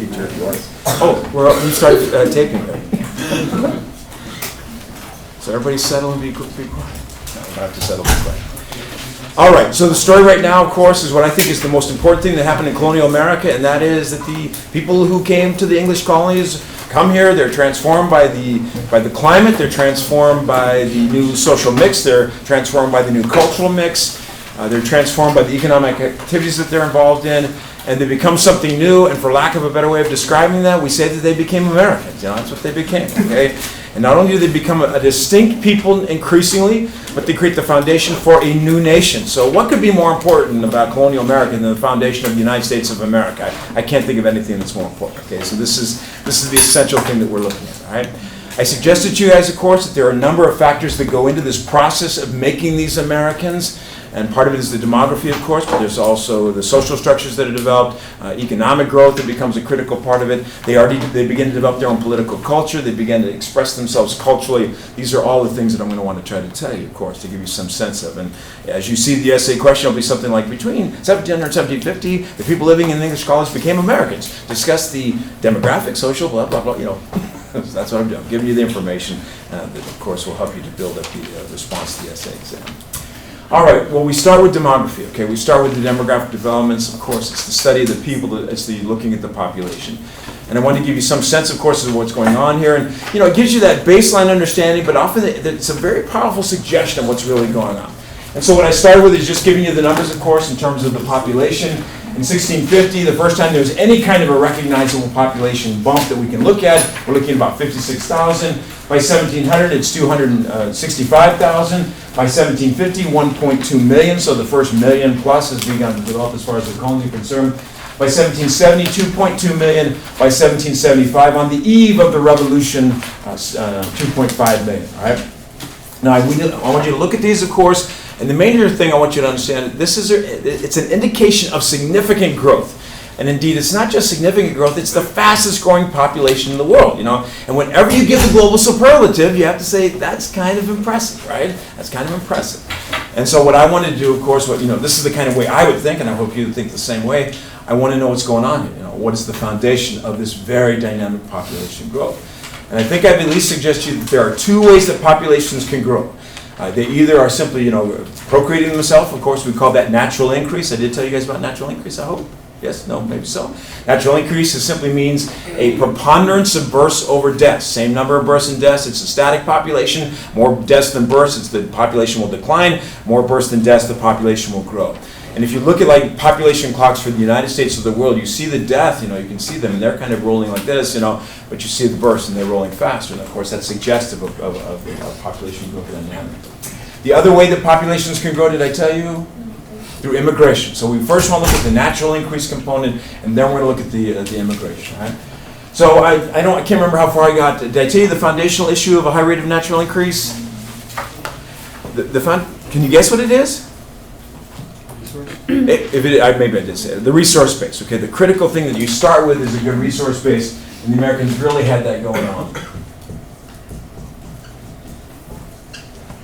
teacher if you want. Oh, we started taping there. So everybody settle and be quiet. No, we don't have to settle and be quiet. All right, so the story right now, of course, is what I think is the most important thing that happened in colonial America, and that is that the people who came to the English colonies come here, they're transformed by the climate, they're transformed by the new social mix, they're transformed by the new cultural mix, they're transformed by the economic activities that they're involved in, and they become something new, and for lack of a better way of describing that, we say that they became Americans. You know, that's what they became, okay? And not only do they become a distinct people increasingly, but they create the foundation for a new nation. So what could be more important about colonial America than the foundation of the United States of America? I can't think of anything that's more important, okay? So this is the essential thing that we're looking at, all right? I suggested to you guys, of course, that there are a number of factors that go into this process of making these Americans. And part of it is the demography, of course, but there's also the social structures that are developed, economic growth that becomes a critical part of it. They begin to develop their own political culture. They begin to express themselves culturally. These are all the things that I'm going to want to try to tell you, of course, to give you some sense of. And as you see, the essay question will be something like, between 1700 and 1750, the people living in English colonies became Americans. Discuss the demographic, social, blah, blah, blah, you know. That's what I'm doing. I'm giving you the information that, of course, will help you to build up the response to the essay exam. All right, well, we start with demography, okay? We start with the demographic developments. Of course, it's the study of the people, it's the looking at the population. And I want to give you some sense, of course, of what's going on here. And, you know, it gives you that baseline understanding, but often it's a very powerful suggestion of what's really going on. And so what I started with is just giving you the numbers, of course, in terms of the population. In 1650, the first time there was any kind of a recognizable population bump that we can look at, we're looking at about 56,000. By 1700, it's 265,000. By 1750, 1.2 million, so the first million plus has begun to develop as far as the colony is concerned. By 1770, 2.2 million. By 1775, on the eve of the Revolution, 2.5 million, all right? Now, I want you to look at these, of course, and the major thing I want you to understand, it's an indication of significant growth. And indeed, it's not just significant growth, it's the fastest growing population in the world, you know. And whenever you give the global superlative, you have to say, that's kind of impressive, right? That's kind of impressive. And so what I want to do, of course, this is the kind of way I would think, and I hope you think the same way. I want to know what's going on here, you know. What is the foundation of this very dynamic population growth? And I think I've at least suggested to you that there are two ways that populations can grow. They either are simply, you know, procreating themselves. Of course, we call that natural increase. I did tell you guys about natural increase, I hope. Yes? No? Maybe so. Natural increase simply means a preponderance of births over deaths. Same number of births and deaths. It's a static population. More deaths than births, the population will decline. More births than deaths, the population will grow. And if you look at like population clocks for the United States or the world, you see the death, you know, you can see them, and they're kind of rolling like this, you know, but you see the births and they're rolling faster. And of course, that's suggestive of population growth dynamic. The other way that populations can grow, did I tell you? Through immigration. So we first want to look at the natural increase component, and then we're going to look at the immigration. Right? So I can't remember how far I got. Did I tell you the foundational issue of a high rate of natural increase? Can you guess what it is? Maybe I did say it. The resource base. Okay, the critical thing that you start with is a good resource base, and the Americans really had that going on.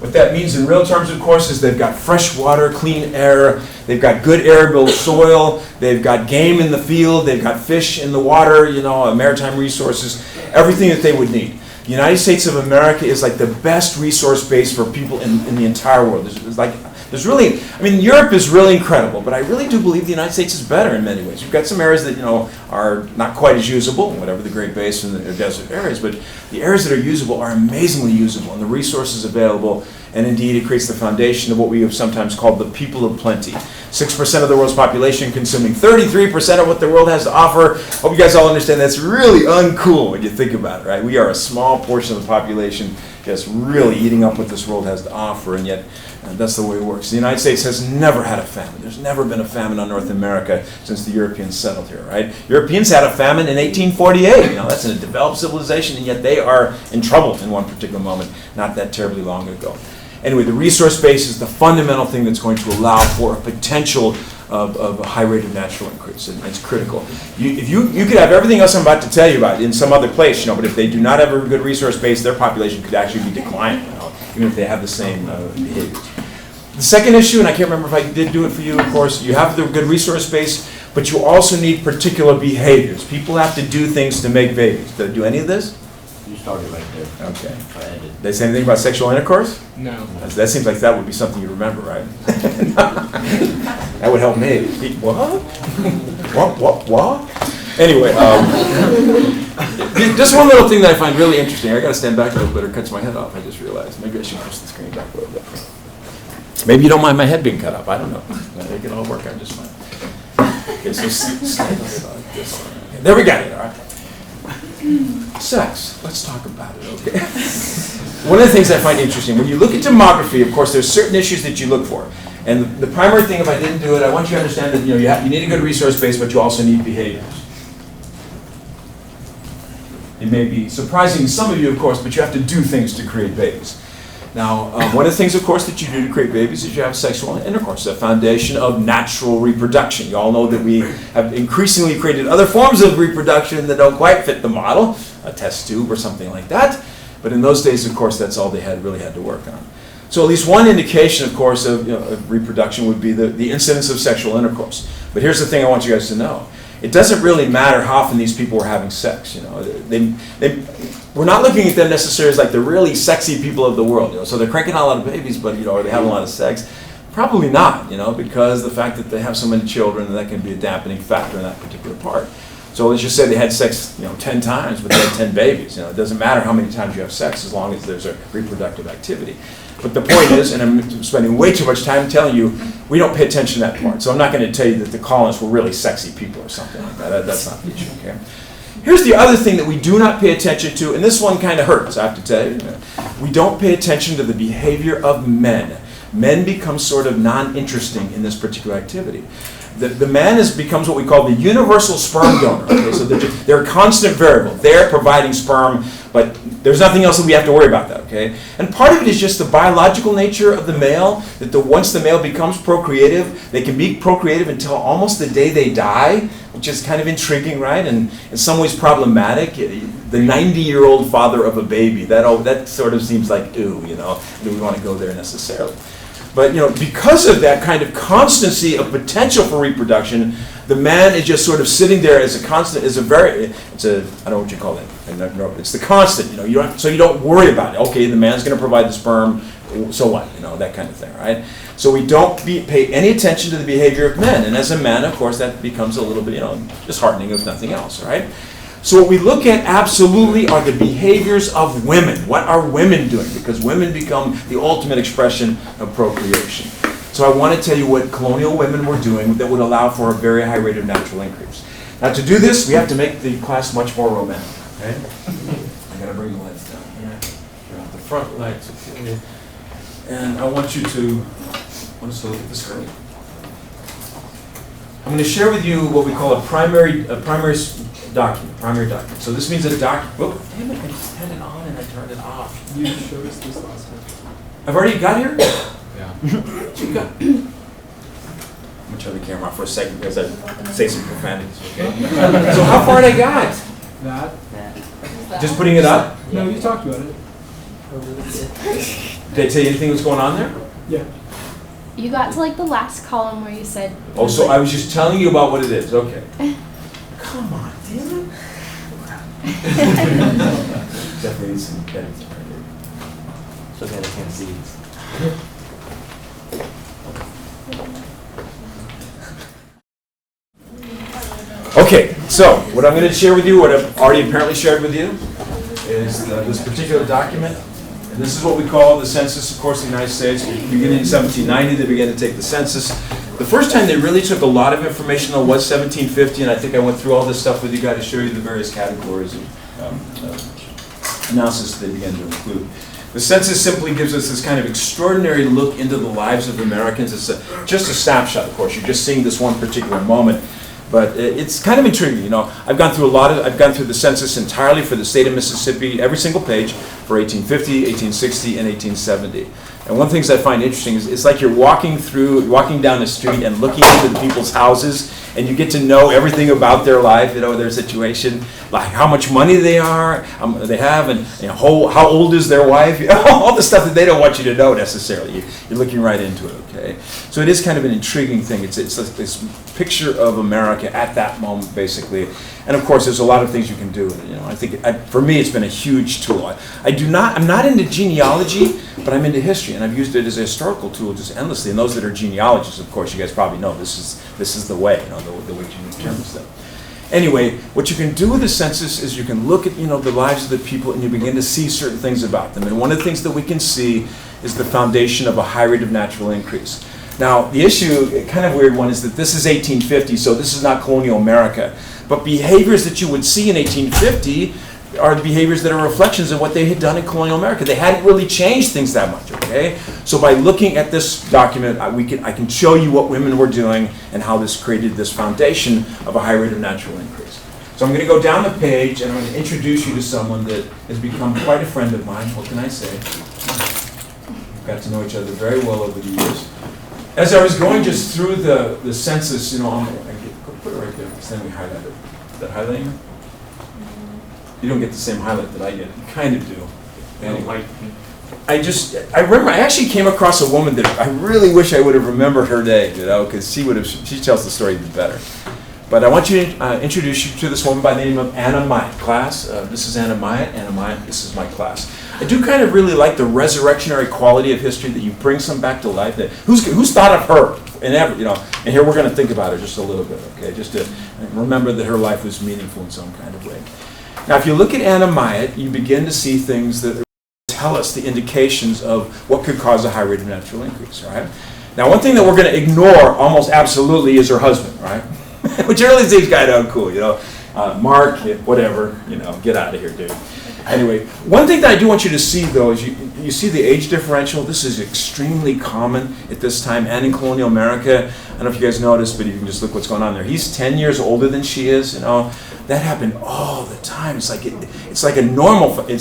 What that means in real terms, of course, is they've got fresh water, clean air, they've got good arable soil, they've got game in the field, they've got fish in the water, you know, maritime resources, everything that they would need. The United States of America is like the best resource base for people in the entire world. There's really, I mean, Europe is really incredible, but I really do believe the United States is better in many ways. You've got some areas that, you know, are not quite as usable, whatever the Great Basin and the desert areas, but the areas that are usable are amazingly usable, and the resources available, and indeed it creates the foundation of what we have sometimes called the people of plenty. 6% of the world's population consuming 33% of what the world has to offer. Hope you guys all understand that's really uncool when you think about it, right? We are a small portion of the population just really eating up what this world has to offer, and yet that's the way it works. The United States has never had a famine. There's never been a famine on North America since the Europeans settled here, right? Europeans had a famine in 1848. You know, that's in a developed civilization, and yet they are in trouble in one particular moment, not that terribly long ago. Anyway, the resource base is the fundamental thing that's going to allow for a potential of a high rate of natural increase, and it's critical. You could have everything else I'm about to tell you about in some other place, you know, but if they do not have a good resource base, their population could actually be declining, you know, even if they have the same behaviors. The second issue, and I can't remember if I did do it for you, of course, you have the good resource base, but you also need particular behaviors. People have to do things to make babies. Did I do any of this? You started right there. Okay. I ended. Did I say anything about sexual intercourse? No. That seems like that would be something you remember, right? That would help me. What? What? Anyway, just one little thing that I find really interesting. I got to stand back a little bit or cuts my head off. I just realized maybe I should push the screen back a little bit. Maybe you don't mind my head being cut off. I don't know. It can all work out just fine. Okay, so stand like this. Okay, there we got it. All right. Sex. Let's talk about it. Okay. One of the things I find interesting when you look at demography, of course, there's certain issues that you look for. And the primary thing, if I didn't do it, I want you to understand that you need a good resource base, but you also need behaviors. It may be surprising to some of you, of course, but you have to do things to create babies. Now, one of the things, of course, that you do to create babies is you have sexual intercourse, the foundation of natural reproduction. You all know that we have increasingly created other forms of reproduction that don't quite fit the model, a test tube or something like that. But in those days, of course, that's all they really had to work on. So at least one indication, of course, of reproduction would be the incidence of sexual intercourse. But here's the thing I want you guys to know. It doesn't really matter how often these people were having sex. We're not looking at them necessarily as like the really sexy people of the world. So they're cranking out a lot of babies, but are they having a lot of sex? Probably not. Because the fact that they have so many children, that can be a dampening factor in that particular part. So let's just say they had sex, 10 times, but they had 10 babies. It doesn't matter how many times you have sex as long as there's a reproductive activity. But the point is, and I'm spending way too much time telling you, we don't pay attention to that part. So I'm not going to tell you that the colonists were really sexy people or something like that. That's not the issue, okay? Here's the other thing that we do not pay attention to, and this one kind of hurts, I have to tell you. We don't pay attention to the behavior of men. Men become sort of non-interesting in this particular activity. The man becomes what we call the universal sperm donor. Okay? So they're a constant variable. They're providing sperm, but there's nothing else that we have to worry about that. Okay? And part of it is just the biological nature of the male, that once the male becomes procreative, they can be procreative until almost the day they die, which is kind of intriguing, right? And in some ways problematic. The 90-year-old father of a baby, that sort of seems like, ooh, do we want to go there necessarily? But because of that kind of constancy of potential for reproduction, the man is just sort of sitting there as a constant, I don't know what you call it. It's the constant, so you don't worry about it. Okay, the man's going to provide the sperm, so what? That kind of thing, right? So we don't pay any attention to the behavior of men, and as a man, of course, that becomes a little bit, disheartening if nothing else, right? So what we look at absolutely are the behaviors of women. What are women doing? Because women become the ultimate expression of procreation. So I want to tell you what colonial women were doing that would allow for a very high rate of natural increase. Now to do this, we have to make the class much more romantic. Okay? I got to bring the lights down here. Turn off the front lights. Okay. And I want you to look at the screen. I'm going to share with you what we call a primary document. So this means a document. Oh, damn it! I just had it on and I turned it off. You showed us this last time. I've already got here. Yeah. What you got? I'm gonna turn the camera off for a second because I say some profanities. Okay. So how far did I got? That? Just putting it up. No, you talked about it. Did I tell you anything was going on there? Yeah. You got to like the last column where you said. Oh, so I was just telling you about what it is. Okay. Come on, damn it. Definitely needs some edits. So glad I can't see this. Okay, so what I'm going to share with you, what I've already apparently shared with you, is this particular document. And this is what we call the census, of course, in the United States. Beginning in 1790, they began to take the census. The first time they really took a lot of information on was 1750, and I think I went through all this stuff with you guys to show you the various categories of analysis they began to include. The census simply gives us this kind of extraordinary look into the lives of Americans. It's just a snapshot, of course. You're just seeing this one particular moment. But it's kind of intriguing, I've gone through the census entirely for the state of Mississippi, every single page for 1850, 1860, and 1870. And one of the things I find interesting is it's like you're walking down the street and looking into the people's houses, and you get to know everything about their life, their situation, like how much money they have, and how old is their wife, all the stuff that they don't want you to know necessarily. You're looking right into it, okay? So it is kind of an intriguing thing. It's this picture of America at that moment, basically. And of course, there's a lot of things you can do. I think for me, it's been a huge tool. I'm not into genealogy, but I'm into history, and I've used it as a historical tool just endlessly. And those that are genealogists, of course, you guys probably know this is the way, the way to determine stuff. Anyway, what you can do with the census is you can look at the lives of the people, and you begin to see certain things about them. And one of the things that we can see is the foundation of a high rate of natural increase. Now, the issue, kind of weird one, is that this is 1850, so this is not colonial America. But behaviors that you would see in 1850 are the behaviors that are reflections of what they had done in colonial America. They hadn't really changed things that much, okay? So by looking at this document, I can show you what women were doing and how this created this foundation of a high rate of natural increase. So I'm going to go down the page, and I'm going to introduce you to someone that has become quite a friend of mine. What can I say? Got to know each other very well over the years. As I was going just through the census, put it right there, because then we highlight it. Is that highlighting? You don't get the same highlight that I get. You kind of do. Anyway, I remember I actually came across a woman that I really wish I would have remembered her name, because she tells the story even better. But I want you to introduce you to this woman by the name of Anna Myatt. Class, this is Anna Myatt. Anna Myatt, this is my class. I do kind of really like the resurrectionary quality of history, that you bring some back to life. That who's thought of her? And here we're going to think about her just a little bit, okay? Just to remember that her life was meaningful in some kind of way. Now, if you look at Anna Myatt, you begin to see things that tell us the indications of what could cause a high rate of natural increase, right? Now, one thing that we're going to ignore almost absolutely is her husband, right? Which really seems kind of uncool, Mark, whatever, get out of here, dude. Anyway, one thing that I do want you to see, though, is you see the age differential. This is extremely common at this time and in colonial America. I don't know if you guys noticed, but you can just look what's going on there. He's 10 years older than she is, That happened all the time. It's like it's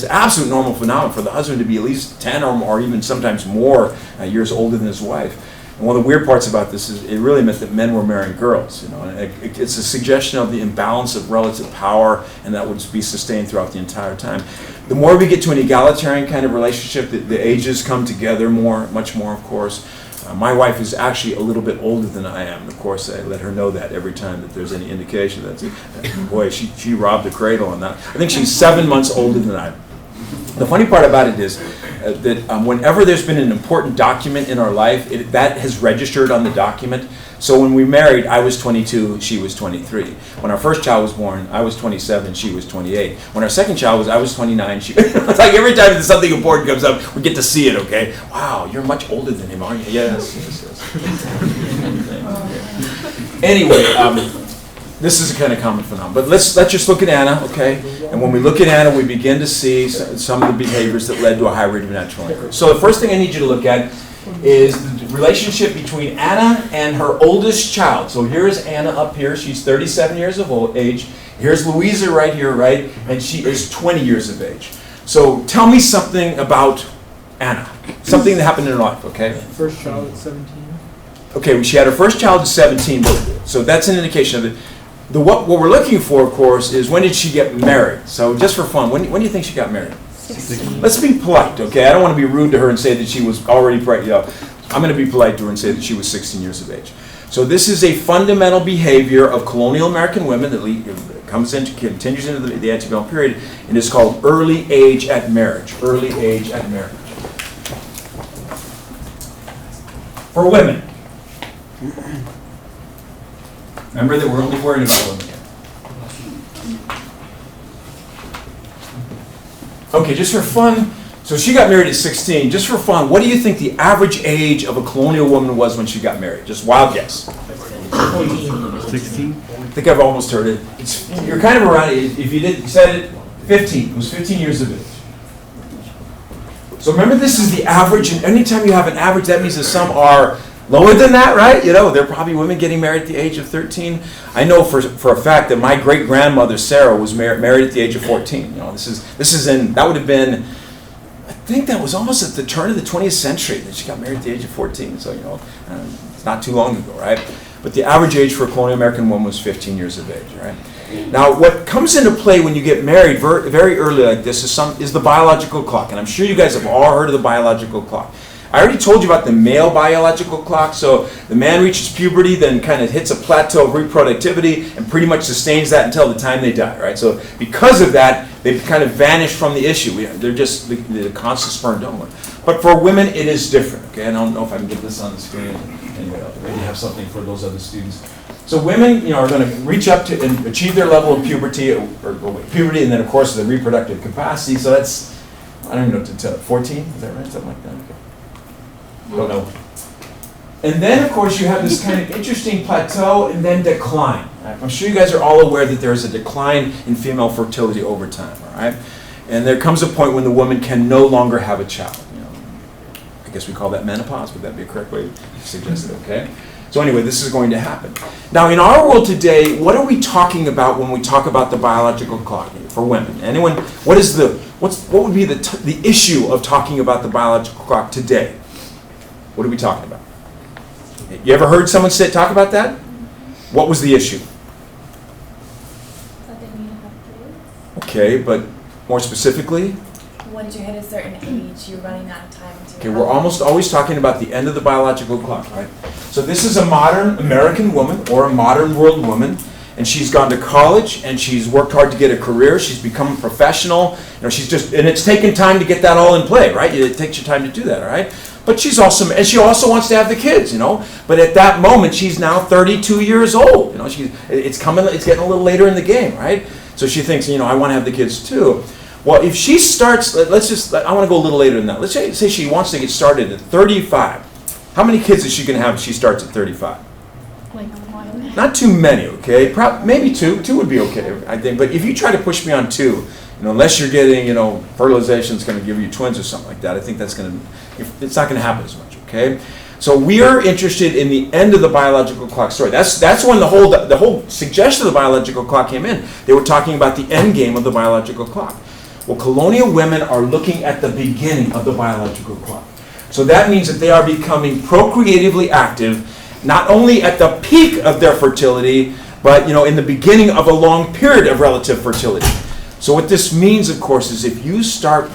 absolute normal phenomenon for the husband to be at least 10 or even sometimes more years older than his wife. And one of the weird parts about this is it really meant that men were marrying girls. And it's a suggestion of the imbalance of relative power, and that would be sustained throughout the entire time. The more we get to an egalitarian kind of relationship, the ages come together much more, of course. My wife is actually a little bit older than I am. Of course, I let her know that every time that there's any indication that, she robbed the cradle on that. I think she's 7 months older than I am. The funny part about it is that whenever there's been an important document in our life, that has registered on the document. So when we married, I was 22, she was 23. When our first child was born, I was 27, she was 28. When our second child I was 29, she it's like every time that something important comes up, we get to see it, okay? Wow, you're much older than him, aren't you? Yes. Anyway, this is a kind of common phenomenon. But let's just look at Anna, okay? And when we look at Anna, we begin to see some of the behaviors that led to a high rate of natural increase. So the first thing I need you to look at is the relationship between Anna and her oldest child. So here's Anna up here. She's 37 years of age. Here's Louisa right here, right? And she is 20 years of age. So tell me something about Anna. Something that happened in her life, okay? First child at 17. Okay, she had her first child at 17. So that's an indication of it. What we're looking for, of course, is when did she get married? So just for fun, when do you think she got married? 16. Let's be polite, okay? I don't want to be rude to her and say that she was already pregnant. I'm going to be polite to her and say that she was 16 years of age. So this is a fundamental behavior of colonial American women that continues into the antebellum period, and it's called early age at marriage. Early age at marriage. For women. Remember that we're only worrying about women here. Okay, just for fun, so she got married at 16. Just for fun, what do you think the average age of a colonial woman was when she got married? Just wild guess. 16? I think I've almost heard it. You're kind of around it. If you said it, 15. It was 15 years of age. So remember, this is the average, and anytime you have an average, that means that some are lower than that, right? There are probably women getting married at the age of 13. I know for a fact that my great-grandmother, Sarah, was married at the age of 14. That would have been, I think that was almost at the turn of the 20th century that she got married at the age of 14. So, it's not too long ago, right? but the average age for a colonial American woman was 15 years of age, right? Now, what comes into play when you get married very early like this is the biological clock. And I'm sure you guys have all heard of the biological clock. I already told you about the male biological clock. So the man reaches puberty, then kind of hits a plateau of reproductivity and pretty much sustains that until the time they die, right? So because of that, they've kind of vanished from the issue. They're just the constant sperm donor. But for women, it is different, okay? And I don't know if I can get this on the screen. Anyway, I'll maybe have something for those other students. So women, are going to reach up to and achieve their level of puberty, or puberty, and then of course the reproductive capacity. So that's, I don't even know what to tell. 14, is that right? Something like that. Okay. Don't know. And then of course you have this kind of interesting plateau and then decline. I'm sure you guys are all aware that there is a decline in female fertility over time. All right, and there comes a point when the woman can no longer have a child. I guess we call that menopause. Would that be a correct way to suggest it? Okay. So anyway, this is going to happen. Now, in our world today, what are we talking about when we talk about the biological clock for women? Anyone? What would be the issue of talking about the biological clock today? What are we talking about? You ever heard someone talk about that? What was the issue? That they need to have kids. Okay, but more specifically? Once you hit a certain age, you're running out of time to. Okay, we're almost always talking about the end of the biological clock, right? So this is a modern American woman or a modern world woman, and she's gone to college and she's worked hard to get a career. She's become a professional. And it's taken time to get that all in play, right? It takes you time to do that, all right? But she's also, and she also wants to have the kids, But at that moment, she's now 32 years old. It's getting a little later in the game, right? So she thinks, I want to have the kids too. Well, if she starts, I want to go a little later than that. Let's say she wants to get started at 35. How many kids is she going to have if she starts at 35? Like one. Not too many, okay? Maybe two. Two would be okay, I think. But if you try to push me on two, unless you're getting, fertilization is going to give you twins or something like that, I think it's not going to happen as much, okay? So we are interested in the end of the biological clock story. That's when the whole suggestion of the biological clock came in. They were talking about the end game of the biological clock. Well, colonial women are looking at the beginning of the biological clock. So that means that they are becoming procreatively active, not only at the peak of their fertility, but in the beginning of a long period of relative fertility. So what this means, of course, is if you start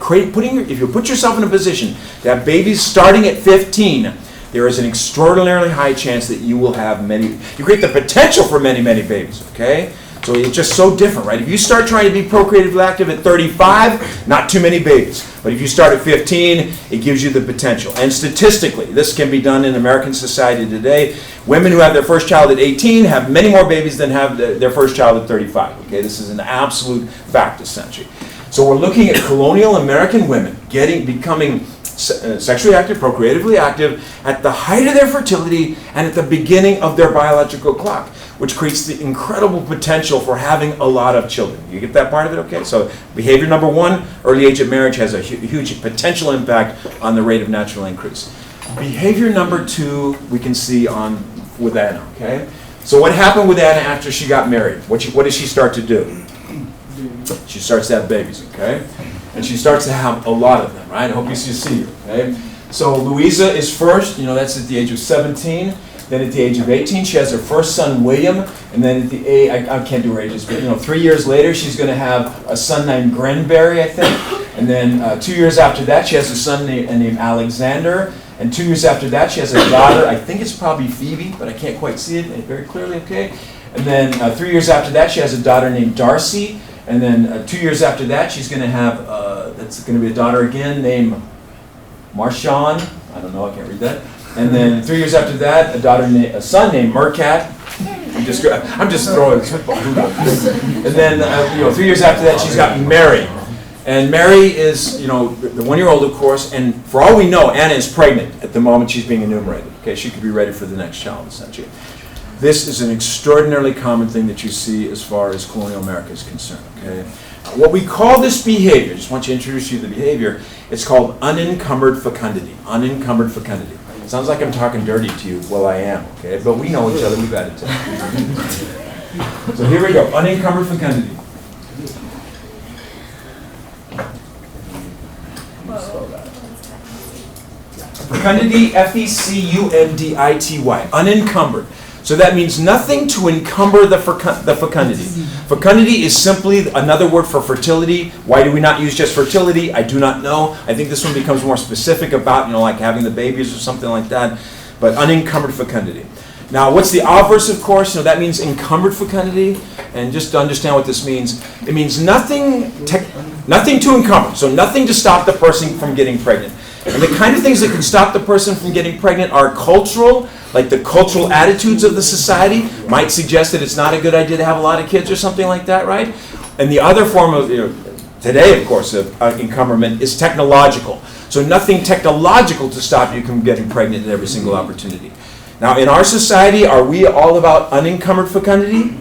if you put yourself in a position to have babies starting at 15, there is an extraordinarily high chance that you will have you create the potential for many, many babies, okay? So it's just so different, right? If you start trying to be procreatively active at 35, not too many babies. But if you start at 15, it gives you the potential. And statistically, this can be done in American society today. Women who have their first child at 18 have many more babies than have their first child at 35. Okay, this is an absolute fact, essentially. So we're looking at colonial American women becoming sexually active, procreatively active at the height of their fertility and at the beginning of their biological clock, which creates the incredible potential for having a lot of children. You get that part of it, okay? So behavior number one, early age of marriage has a huge potential impact on the rate of natural increase. Behavior number two, we can see with Anna, okay? So what happened with Anna after she got married? What does she start to do? She starts to have babies, okay? And she starts to have a lot of them, right? I hope you see her, okay? So Louisa is first, that's at the age of 17. Then at the age of 18, she has her first son, William. And then at the age, I can't do her ages, but 3 years later, she's going to have a son named Grenberry, I think. And then 2 years after that, she has a son named Alexander. And 2 years after that, she has a daughter. I think it's probably Phoebe, but I can't quite see it very clearly, okay? And then 3 years after that, she has a daughter named Darcy. And then 2 years after that, she's going to have, that's going to be a daughter again named Marshawn. I don't know, I can't read that. And then 3 years after that, a son named Mercat. I'm just throwing football. And then 3 years after that, she's got Mary. And Mary is, the 1-year-old, of course. And for all we know, Anna is pregnant at the moment she's being enumerated. Okay, she could be ready for the next child, essentially. This is an extraordinarily common thing that you see as far as colonial America is concerned. Okay, what we call this behavior, I just want to introduce you to the behavior. It's called unencumbered fecundity. Unencumbered fecundity. It sounds like I'm talking dirty to you. Well, I am. Okay, but we know each other. We've had it. So here we go. Unencumbered fecundity. Fecundity, Fecundity, unencumbered. So that means nothing to encumber the fecundity. Fecundity is simply another word for fertility. Why do we not use just fertility? I do not know. I think this one becomes more specific about, like having the babies or something like that. But unencumbered fecundity. Now, what's the obverse, of course? That means encumbered fecundity. And just to understand what this means, it means nothing to encumber. So nothing to stop the person from getting pregnant. And the kind of things that can stop the person from getting pregnant are cultural, like the cultural attitudes of the society might suggest that it's not a good idea to have a lot of kids or something like that, right? And the other form of, today, of course, of encumberment is technological. So nothing technological to stop you from getting pregnant at every single opportunity. Now, in our society, are we all about unencumbered fecundity?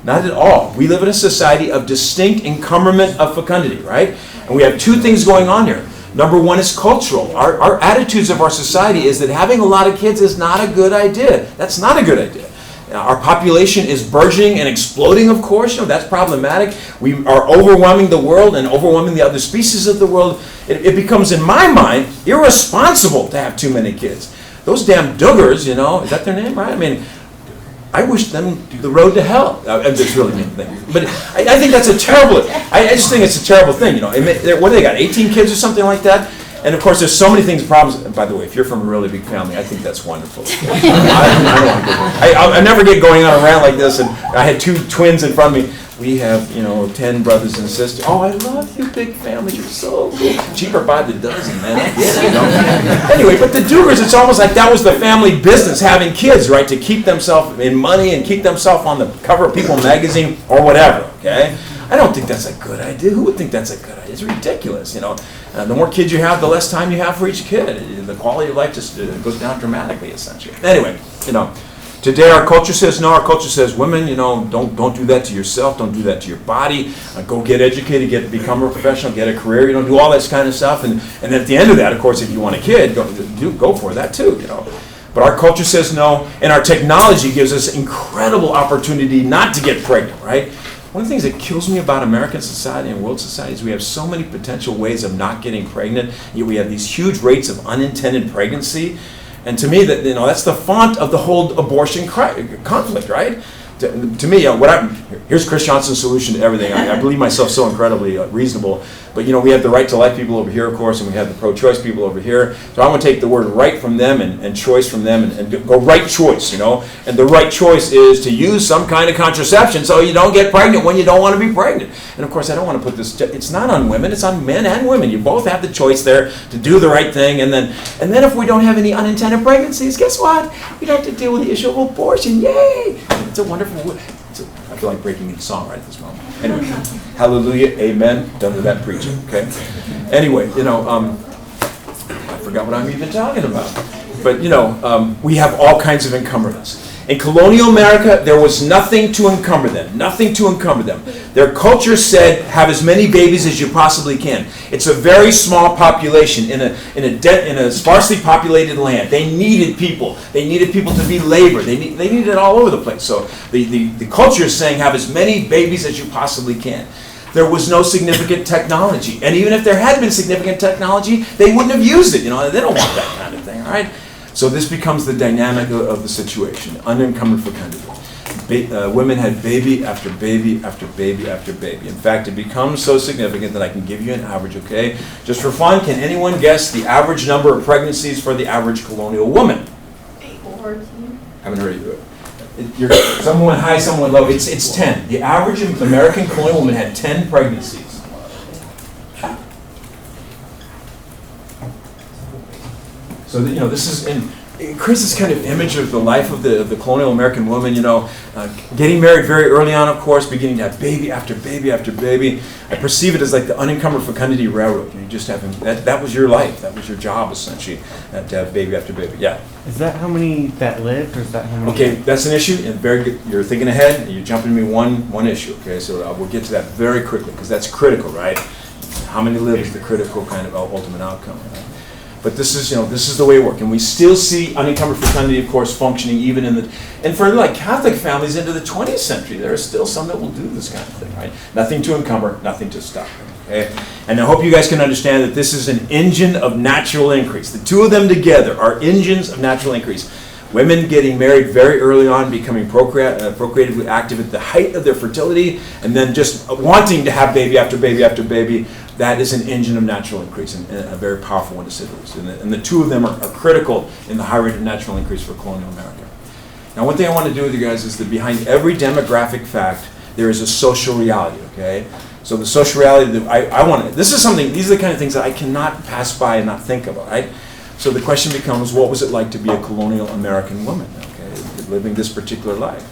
Not at all. We live in a society of distinct encumberment of fecundity, right? And we have two things going on here. Number one is cultural. Our attitudes of our society is that having a lot of kids is not a good idea. That's not a good idea. Our population is burgeoning and exploding, of course. That's problematic. We are overwhelming the world and overwhelming the other species of the world. It becomes, in my mind, irresponsible to have too many kids. Those damn Duggars, is that their name, right? I mean, I wish them the road to hell. That's really mean thing. But I think that's a terrible, I just think it's a terrible thing, What do they got, 18 kids or something like that? And of course, there's so many things, problems. By the way, if you're from a really big family, I think that's wonderful. I don't want to go. I never get going on a rant like this, and I had two twins in front of me. We have, 10 brothers and sisters. Oh, I love you, big family. You're so cool. Cheaper by the dozen, man. Anyway, but the Dugars, it's almost like that was the family business, having kids, right, to keep themselves in money and keep themselves on the cover of People magazine or whatever, okay? I don't think that's a good idea. Who would think that's a good idea? It's ridiculous, the more kids you have, the less time you have for each kid. The quality of life just goes down dramatically, essentially. Anyway, today our culture says no. Our culture says women, don't do that to yourself. Don't do that to your body. Go get educated, become a professional, get a career. Do all this kind of stuff. And at the end of that, of course, if you want a kid, go for that too. But our culture says no, and our technology gives us incredible opportunity not to get pregnant. Right? One of the things that kills me about American society and world society is we have so many potential ways of not getting pregnant. Yet we have these huge rates of unintended pregnancy. And to me, that's the font of the whole abortion conflict, right? To me, here's Chris Johnson's solution to everything. I believe myself so incredibly reasonable. But, we have the right to life people over here, of course, and we have the pro-choice people over here. So I want to take the word right from them and choice from them and go right choice, And the right choice is to use some kind of contraception so you don't get pregnant when you don't want to be pregnant. And, of course, I don't want to put this, it's not on women, it's on men and women. You both have the choice there to do the right thing. And then if we don't have any unintended pregnancies, guess what? We don't have to deal with the issue of abortion. Yay! It's a wonderful, I feel like breaking into song right at this moment. Anyway, hallelujah, amen, done with that preaching, okay? Anyway, I forgot what I'm even talking about. But, we have all kinds of encumbrance. In colonial America, there was nothing to encumber them. Nothing to encumber them. Their culture said, have as many babies as you possibly can. It's a very small population in a sparsely populated land. They needed people. They needed people to be labor. They needed it all over the place. So the culture is saying, have as many babies as you possibly can. There was no significant technology. And even if there had been significant technology, they wouldn't have used it. They don't want that kind of thing, all right? So this becomes the dynamic of the situation, unencumbered fecundity. Women had baby after baby after baby after baby. In fact, it becomes so significant that I can give you an average, okay? Just for fun, can anyone guess the average number of pregnancies for the average colonial woman? 14. Haven't heard of it. Someone high, someone low. It's 10. The average American colonial woman had 10 pregnancies. So this is it creates this kind of image of the life of the colonial American woman. Getting married very early on, of course, beginning to have baby after baby after baby. I perceive it as like the unencumbered fecundity railroad. You just having that was your life, that was your job essentially, to have baby after baby. Yeah. Is that how many that lived, or is that how many? Okay, that's an issue, and very good. You're thinking ahead, and you're jumping to me one issue. Okay, so we'll get to that very quickly because that's critical, right? How many live is the critical kind of ultimate outcome. Right? But this is the way it works, and we still see unencumbered fecundity, of course, functioning even and for like Catholic families into the 20th century, there are still some that will do this kind of thing, right? Nothing to encumber, nothing to stop. Okay, and I hope you guys can understand that this is an engine of natural increase. The two of them together are engines of natural increase. Women getting married very early on, becoming procreatively active at the height of their fertility, and then just wanting to have baby after baby after baby. That is an engine of natural increase, and a very powerful one to say the least. And the two of them are critical in the high rate of natural increase for colonial America. Now, one thing I want to do with you guys is that behind every demographic fact, there is a social reality, okay? So the social reality that I want to, these are the kind of things that I cannot pass by and not think about, right? So the question becomes, what was it like to be a colonial American woman, okay, living this particular life?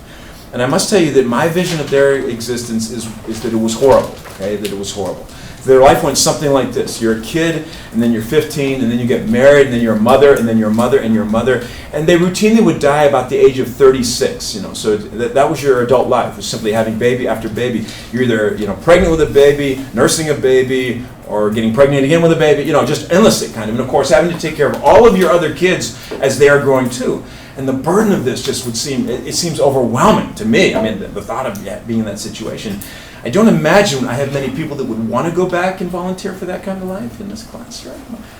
And I must tell you that my vision of their existence is that it was horrible, okay, that it was horrible. Their life went something like this. You're a kid, and then you're 15, and then you get married, and then you're a mother, and then you're a mother, and you're a mother. And they routinely would die about the age of 36, so that was your adult life, was simply having baby after baby. You're either, pregnant with a baby, nursing a baby, or getting pregnant again with a baby, just endlessly kind of. And of course, having to take care of all of your other kids as they are growing too. And the burden of this just would seems overwhelming to me. I mean, the thought of being in that situation. I don't imagine I have many people that would want to go back and volunteer for that kind of life in this class, right?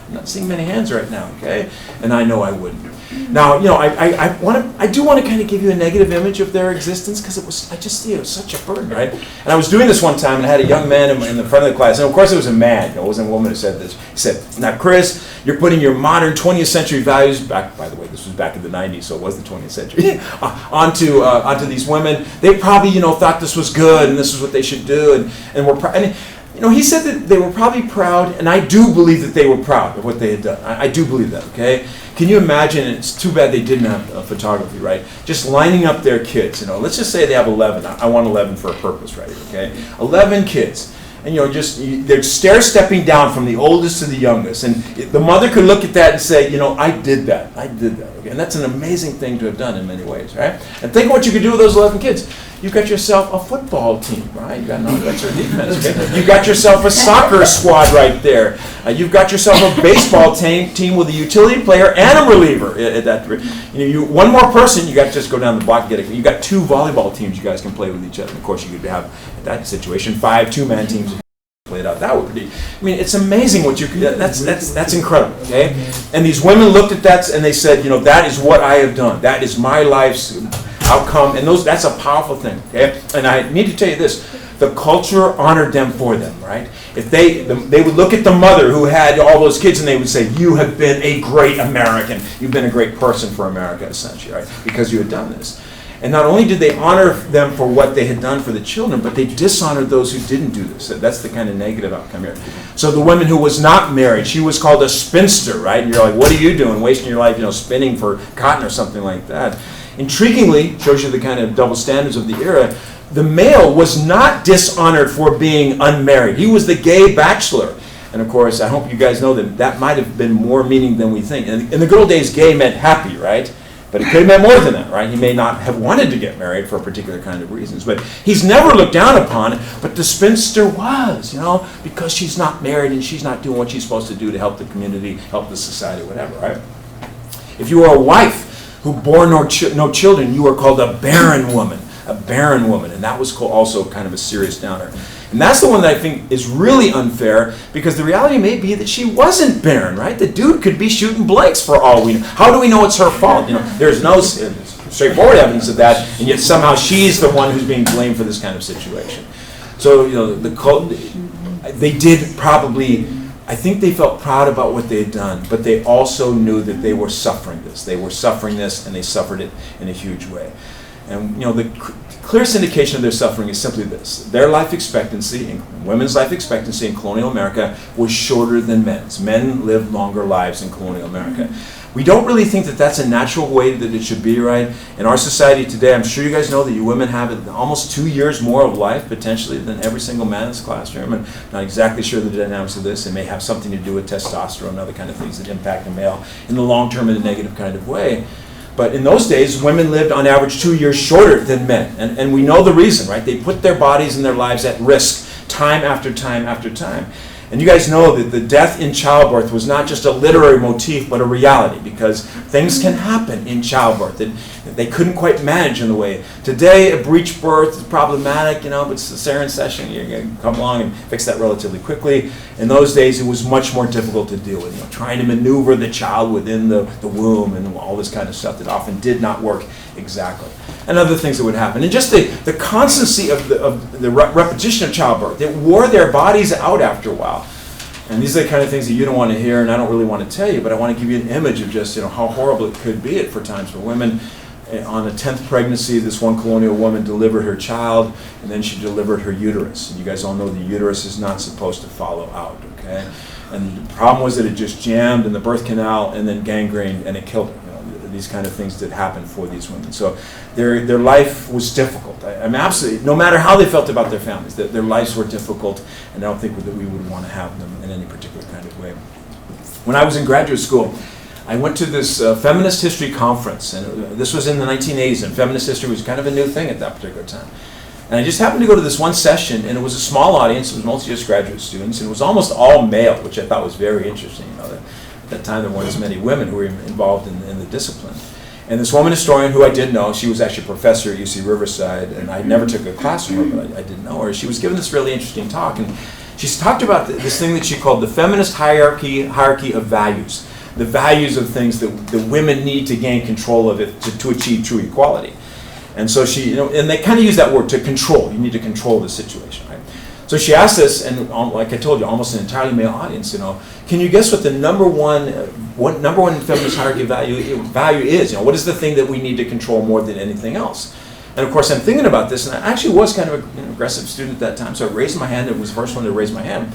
I'm not seeing many hands right now, okay? And I know I wouldn't. Now, I do want to kind of give you a negative image of their existence because it was such a burden, right? And I was doing this one time and I had a young man in the front of the class, and of course it was a man, it wasn't a woman who said this. He said, "Now, Chris, you're putting your modern 20th century values back," by the way, this was back in the 90s, so it was the 20th century, onto these women. They probably, thought this was good and this is what they should do, and were he said that they were probably proud, and I do believe that they were proud of what they had done. I do believe that, okay? Can you imagine, it's too bad they didn't have photography, right? Just lining up their kids, let's just say they have 11. I want 11 for a purpose right here, okay? 11 kids. And they're stair-stepping down from the oldest to the youngest. And the mother could look at that and say, I did that. Okay? And that's an amazing thing to have done in many ways, right? And think of what you could do with those 11 kids. You've got yourself a football team, right? You've got an offense or defense, okay? You've got yourself a soccer squad right there. You've got yourself a baseball team with a utility player and a reliever. One more person, you got to just go down the block and get it. You've got 2 volleyball teams you guys can play with each other. Of course, you could have, in that situation, 5 2-man teams. Played out. That would be. It's amazing what you. That's incredible. Okay, and these women looked at that and they said, that is what I have done. That is my life's outcome, and that's a powerful thing. Okay, and I need to tell you this: the culture honored them for them. Right? If they would look at the mother who had all those kids and they would say, "You have been a great American. You've been a great person for America, essentially, right? Because you had done this." And not only did they honor them for what they had done for the children, but they dishonored those who didn't do this. That's the kind of negative outcome here. So the woman who was not married, she was called a spinster, right? And you're like, what are you doing, wasting your life, spinning for cotton or something like that? Intriguingly, shows you the kind of double standards of the era, the male was not dishonored for being unmarried. He was the gay bachelor. And of course, I hope you guys know that might have been more meaning than we think. In the good old days, gay meant happy, right? But it could have meant more than that, right? He may not have wanted to get married for a particular kind of reasons, but he's never looked down upon, but the spinster was, because she's not married and she's not doing what she's supposed to do to help the community, help the society, whatever, right? If you were a wife who bore no children, you were called a barren woman, and that was also kind of a serious downer. And that's the one that I think is really unfair, because the reality may be that she wasn't barren, right? The dude could be shooting blanks for all we know. How do we know it's her fault? There's no straightforward evidence of that, and yet somehow she's the one who's being blamed for this kind of situation. So, they did probably, I think they felt proud about what they had done, but they also knew that they were suffering this. They were suffering this, and they suffered it in a huge way. And, the clearest indication of their suffering is simply this: their life expectancy, women's life expectancy in colonial America, was shorter than men's. Men lived longer lives in colonial America. We don't really think that that's a natural way that it should be, right? In our society today, I'm sure you guys know that you women have almost 2 years more of life, potentially, than every single man in this classroom. I'm not exactly sure the dynamics of this. It may have something to do with testosterone and other kind of things that impact a male in the long term in a negative kind of way. But in those days, women lived on average 2 years shorter than men. And we know the reason, right? They put their bodies and their lives at risk time after time after time. And you guys know that the death in childbirth was not just a literary motif, but a reality, because things can happen in childbirth that they couldn't quite manage in the way. Today, a breech birth is problematic, but cesarean section, you can come along and fix that relatively quickly. In those days, it was much more difficult to deal with, trying to maneuver the child within the womb and all this kind of stuff that often did not work exactly. And other things that would happen. And just the constancy of the repetition of childbirth, it wore their bodies out after a while. And these are the kind of things that you don't want to hear, and I don't really want to tell you, but I want to give you an image of just how horrible it could be for times for women. On a 10th pregnancy, this one colonial woman delivered her child, and then she delivered her uterus. And you guys all know the uterus is not supposed to follow out, okay? And the problem was that it just jammed in the birth canal and then gangrened, and it killed her. These kind of things that happened for these women. So their life was difficult. I'm absolutely, no matter how they felt about their families, that their lives were difficult, and I don't think that we would want to have them in any particular kind of way. When I was in graduate school, I went to this feminist history conference, and this was in the 1980s, and feminist history was kind of a new thing at that particular time. And I just happened to go to this one session, and it was a small audience. It was mostly just graduate students, and it was almost all male, which I thought was very interesting. At that time, there weren't as many women who were involved in the discipline. And this woman historian, who I did know, she was actually a professor at UC Riverside, and I never took a class from her, but I did know her. She was giving this really interesting talk, and she talked about this thing that she called the feminist hierarchy of values, the values of things that women need to gain control of it to achieve true equality. And so she, and they kind of use that word, to control. You need to control the situation, right? So she asked us, and like I told you, almost an entirely male audience, can you guess what the number one feminist hierarchy value is? What is the thing that we need to control more than anything else? And of course, I'm thinking about this, and I actually was kind of an aggressive student at that time, so I raised my hand. It was the first one to raise my hand.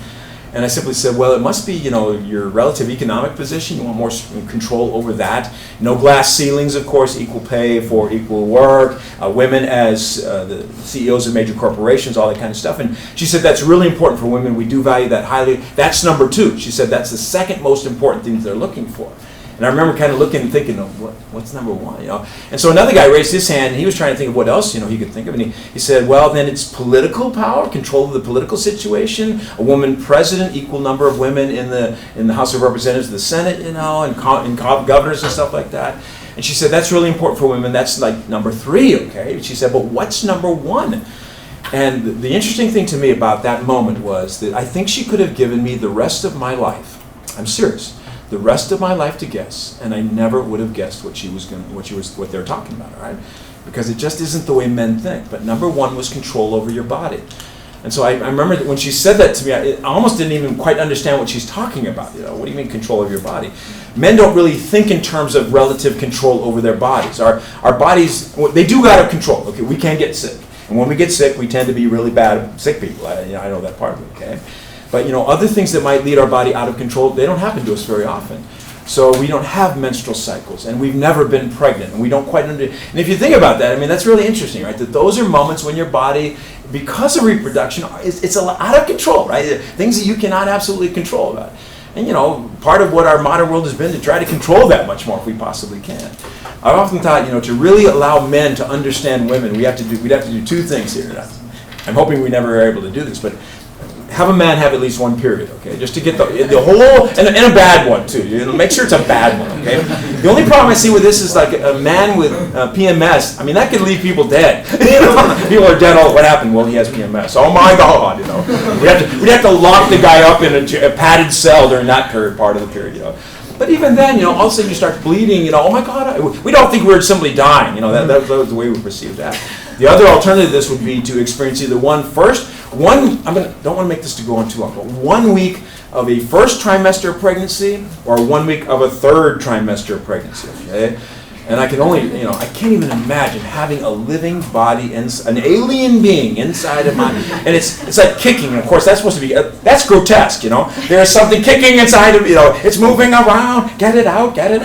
And I simply said, well, it must be, your relative economic position. You want more control over that. No glass ceilings, of course, equal pay for equal work, women as the CEOs of major corporations, all that kind of stuff. And she said, that's really important for women. We do value that highly. That's number two. She said, that's the second most important thing they're looking for. And I remember kind of looking and thinking, what's number one? And so another guy raised his hand, and he was trying to think of what else he could think of. And he said, well, then it's political power, control of the political situation, a woman president, equal number of women in the House of Representatives, the Senate, and governors and stuff like that. And she said, that's really important for women. That's like number three, okay? She said, but what's number one? And the interesting thing to me about that moment was that I think she could have given me the rest of my life. I'm serious. The rest of my life to guess, and I never would have guessed what they were talking about, all right? Because it just isn't the way men think. But number one was control over your body. And so I remember that when she said that to me, I almost didn't even quite understand what she's talking about. What do you mean control over your body? Men don't really think in terms of relative control over their bodies. Our bodies, they do go out of control. Okay, we can get sick. And when we get sick, we tend to be really bad sick people. I know that part of it, okay? But other things that might lead our body out of control, they don't happen to us very often. So we don't have menstrual cycles, and we've never been pregnant, and we don't quite understand. And if you think about that, that's really interesting, right? That those are moments when your body, because of reproduction, it's out of control, right? Things that you cannot absolutely control about. And part of what our modern world has been to try to control that much more if we possibly can. I've often thought, to really allow men to understand women, we'd have to do two things here. I'm hoping we never are able to do this, but have a man have at least one period, okay? Just to get the whole, and a bad one too. Make sure it's a bad one, okay? The only problem I see with this is like a man with PMS. That could leave people dead. People are dead. Oh, what happened? Well, he has PMS. Oh my God, We'd have to lock the guy up in a padded cell during that part of the period, But even then, all of a sudden you start bleeding, oh my God, we don't think we're simply dying, that was the way we perceive that. The other alternative to this would be to experience either don't want to make this to go on too long, but 1 week of a first trimester of pregnancy or 1 week of a third trimester of pregnancy, okay? And I can only, I can't even imagine having a living body, an alien being inside of mine. And it's like kicking. And of course, that's supposed to be, that's grotesque, There's something kicking inside of, it's moving around. Get it out, get it.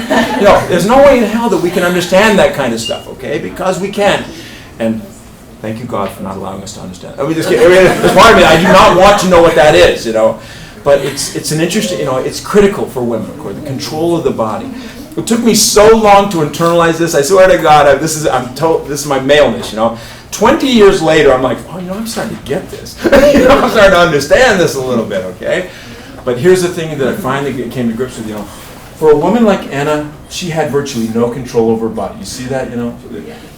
There's no way in hell that we can understand that kind of stuff, okay? Because we can't. And thank you, God, for not allowing us to understand. There's part of me, I do not want to know what that is, But it's an interesting, it's critical for women, of course, the control of the body. It took me so long to internalize this. I swear to God, this is my maleness, 20 years later, I'm like, I'm starting to get this. I'm starting to understand this a little bit, okay? But here's the thing that I finally came to grips with, for a woman like Anna, she had virtually no control over her body. You see that,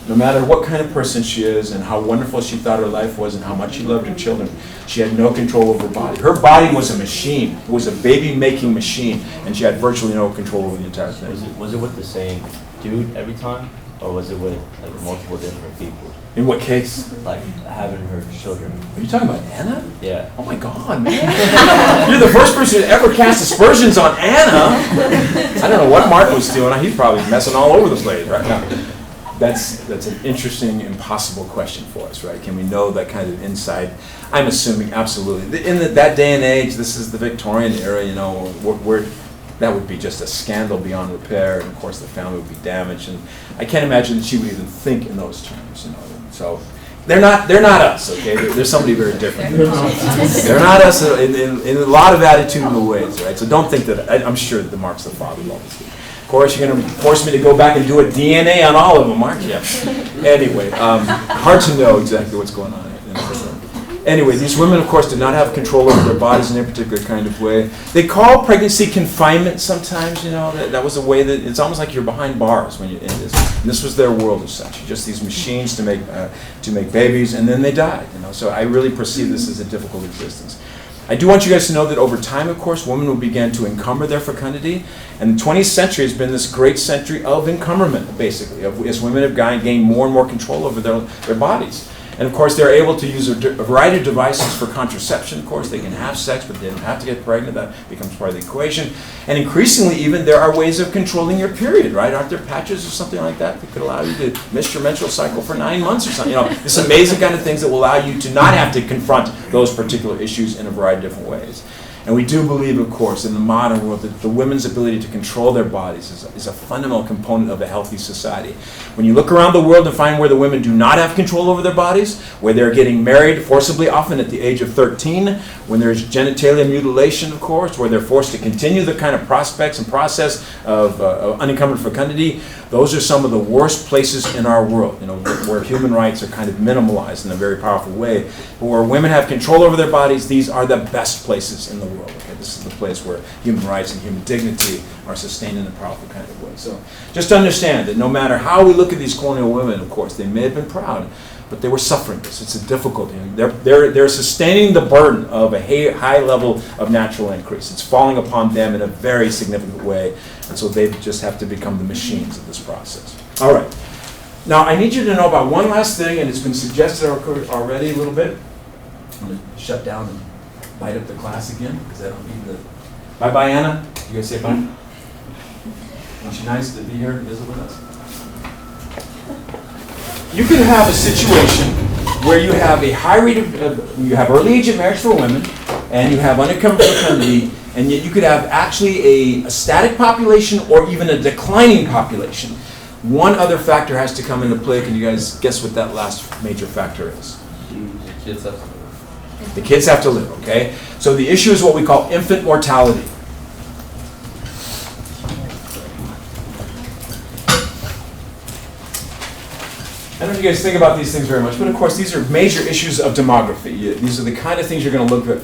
No matter what kind of person she is and how wonderful she thought her life was and how much she loved her children, she had no control over her body. Her body was a machine. It was a baby-making machine, and she had virtually no control over the entire thing. Was it with the same dude every time? Or was it with like multiple different people? In what case? Like having her children? Are you talking about Anna? Yeah. Oh my God, man. You're the first person to ever cast aspersions on Anna. I don't know what Mark was doing. He's probably messing all over the place right now. That's an interesting, impossible question for us, right? Can we know that kind of insight? I'm assuming absolutely. In that day and age, this is the Victorian era, where that would be just a scandal beyond repair, and of course the family would be damaged, and I can't imagine that she would even think in those terms, So they're not us, okay? They're somebody very different. They're not us in a lot of attitudinal ways, right? So don't think that I'm sure that Mark's the father of all this. Of course, you're going to force me to go back and do a DNA on all of them, aren't you? Anyway, hard to know exactly what's going on. Anyway, these women, of course, did not have control over their bodies in any particular kind of way. They call pregnancy confinement sometimes, that was a way that it's almost like you're behind bars when you're in this. And this was their world as such, just these machines to make babies, and then they died, So I really perceive this as a difficult existence. I do want you guys to know that over time, of course, women began to encumber their fecundity, and the 20th century has been this great century of encumberment, basically, as women have gained more and more control over their bodies. And of course, they're able to use a variety of devices for contraception. Of course, they can have sex, but they don't have to get pregnant. That becomes part of the equation. And increasingly, even, there are ways of controlling your period, right? Aren't there patches or something like that that could allow you to miss your menstrual cycle for 9 months or something? This amazing kind of things that will allow you to not have to confront those particular issues in a variety of different ways. And we do believe, of course, in the modern world that the women's ability to control their bodies is a fundamental component of a healthy society. When you look around the world and find where the women do not have control over their bodies, where they're getting married forcibly, often at the age of 13, when there's genitalia mutilation, of course, where they're forced to continue the kind of prospects and process of unencumbered fecundity, those are some of the worst places in our world, where human rights are kind of minimalized in a very powerful way. But where women have control over their bodies, these are the best places in the world. Okay? This is the place where human rights and human dignity are sustained in a powerful kind of way. So just understand that no matter how we look at these colonial women, of course, they may have been proud, but they were suffering this. It's a difficulty. They're sustaining the burden of a high level of natural increase. It's falling upon them in a very significant way, and so they just have to become the machines of this process. All right. Now, I need you to know about one last thing, and it's been suggested already a little bit. I'm going to shut down and light up the class again, because I don't need the... Bye-bye, Anna. You guys say bye? Aren't you nice to be here and visit with us? You can have a situation where you have a high rate of, you have early age of marriage for women, and you have unencumbered fecundity, and yet you could have actually a static population or even a declining population. One other factor has to come into play. Can you guys guess what that last major factor is? The kids have to live. The kids have to live, okay? So the issue is what we call infant mortality. I don't know if you guys think about these things very much, but of course these are major issues of demography. These are the kind of things you're going to look at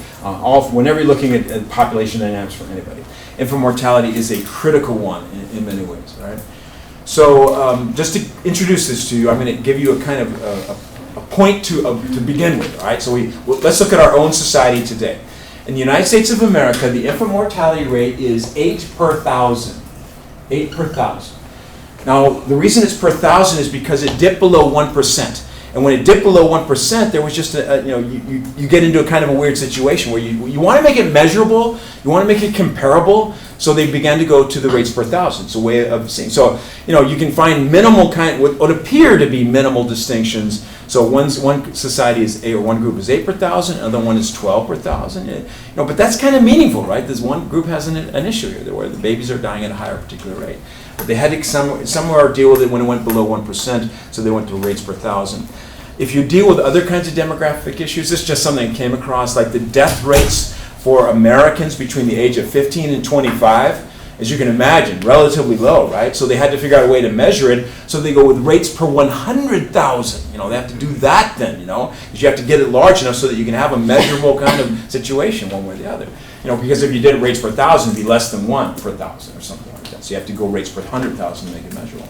whenever you're looking at population dynamics for anybody. Infant mortality is a critical one in many ways, right? So just to introduce this to you, I'm going to give you a kind of a point to begin with, all right? So let's look at our own society today. In the United States of America, the infant mortality rate is 8 per 1,000. 8 per 1,000. Now, the reason it's per 1,000 is because it dipped below 1%. And when it dipped below 1%, there was just you get into a kind of a weird situation where you want to make it measurable, you want to make it comparable, so they began to go to the rates per 1,000. It's a way of seeing. So, you can find minimal what appear to be minimal distinctions. So one society is 8, or one group is 8 per 1,000, another one is 12 per 1,000. But that's kind of meaningful, right? This one group has an issue here where the babies are dying at a higher particular rate. But they had to somewhere deal with it when it went below 1%, so they went to rates per 1,000. If you deal with other kinds of demographic issues, this is just something I came across, like the death rates for Americans between the age of 15 and 25 as you can imagine, relatively low, right? So they had to figure out a way to measure it. So they go with rates per 100,000. You know, they have to do that then, you know, because you have to get it large enough so that you can have a measurable kind of situation one way or the other. You know, because if you did rates per 1,000, it'd be less than 1 per 1,000 or something like that. So you have to go rates per 100,000 to make it measurable.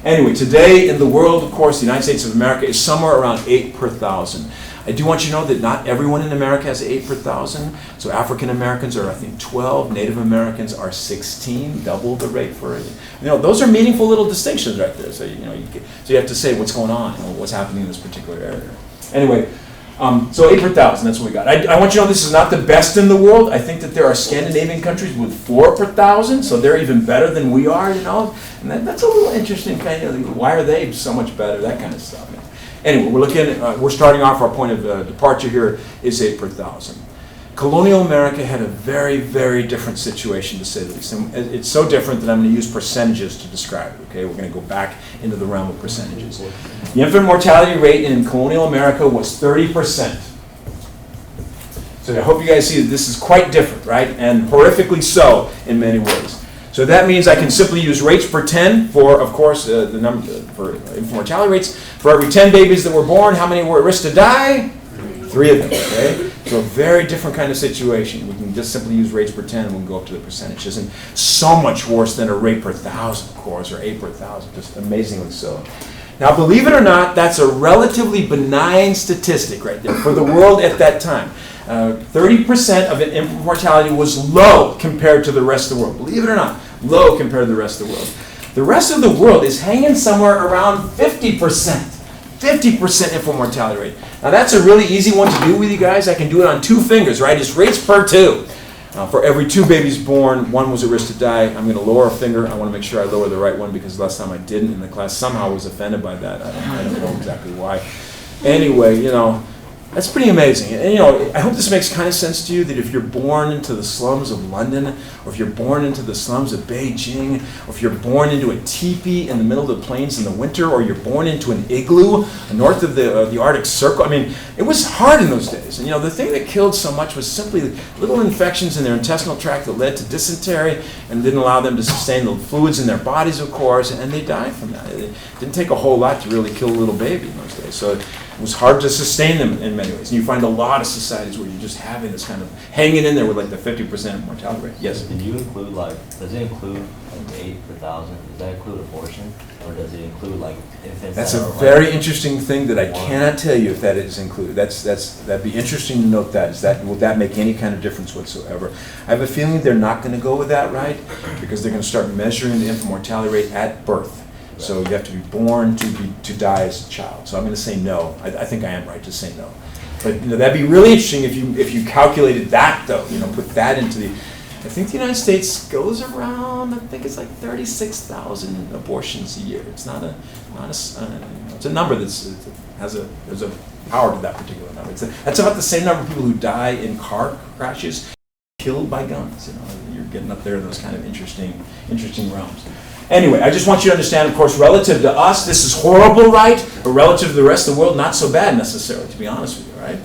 Anyway, today in the world, of course, the United States of America is somewhere around 8 per 1,000. I do want you to know that not everyone in America has 8 per 1,000. So African Americans are, I think, 12. Native Americans are 16, double the rate for it. You know, those are meaningful little distinctions right there. So, you know, so you have to say what's going on, you know, what's happening in this particular area. Anyway, so 8 per 1,000, that's what we got. I want you to know this is not the best in the world. I think that there are Scandinavian countries with 4 per 1,000, so they're even better than we are, you know. And that's a little interesting kind of, why are they so much better, that kind of stuff. Anyway, we're starting off, our point of departure here is 8 per 1,000. Colonial America had a very, very different situation, to say the least. And it's so different that I'm going to use percentages to describe it, okay? We're going to go back into the realm of percentages. The infant mortality rate in colonial America was 30%. So I hope you guys see that this is quite different, right? And horrifically so in many ways. So that means I can simply use rates per 10 for, of course, the number for infant mortality rates. For every 10 babies that were born, how many were at risk to die? 3 of them, okay? So a very different kind of situation. We can just simply use rates per 10 and we'll go up to the percentages. And so much worse than a rate per 1,000, of course, or 8 per 1,000, just amazingly so. Now, believe it or not, that's a relatively benign statistic right there for the world at that time. 30% of infant mortality was low compared to the rest of the world. Believe it or not, low compared to the rest of the world. The rest of the world is hanging somewhere around 50%. 50% infant mortality rate. Now that's a really easy one to do with you guys. I can do it on 2 fingers, right? It's rates per 2. For every 2 babies born, 1 was at risk to die. I'm going to lower a finger. I want to make sure I lower the right one because last time I didn't, and the class somehow was offended by that. I don't know exactly why. Anyway, you know, that's pretty amazing. And, you know, I hope this makes kind of sense to you that if you're born into the slums of London, or if you're born into the slums of Beijing, or if you're born into a teepee in the middle of the plains in the winter, or you're born into an igloo north of the Arctic Circle, I mean, it was hard in those days. And, you know, the thing that killed so much was simply little infections in their intestinal tract that led to dysentery and didn't allow them to sustain the fluids in their bodies, of course, and they died from that. It didn't take a whole lot to really kill a little baby in those days. So it was hard to sustain them in many ways. And you find a lot of societies where you're just having this kind of hanging in there with like the 50% mortality rate. Yes? Did you include does it include like 8 per 1,000? Does that include abortion? Or does it include like infants? That's a very interesting thing that I cannot tell you if that is included. That'd be interesting to note that. Will that make any kind of difference whatsoever? I have a feeling they're not going to go with that, right? Because they're going to start measuring the infant mortality rate at birth. So you have to be born to die as a child. So I'm going to say no. I think I am right to say no. But you know, that'd be really interesting if you calculated that though. You know, put that into the. I think the United States goes around. I think it's like 36,000 abortions a year. It's not a it's a number there's a power to that particular number. That's about the same number of people who die in car crashes, killed by guns. You know, you're getting up there in those kind of interesting realms. Anyway, I just want you to understand, of course, relative to us, this is horrible, right? But relative to the rest of the world, not so bad necessarily, to be honest with you, right?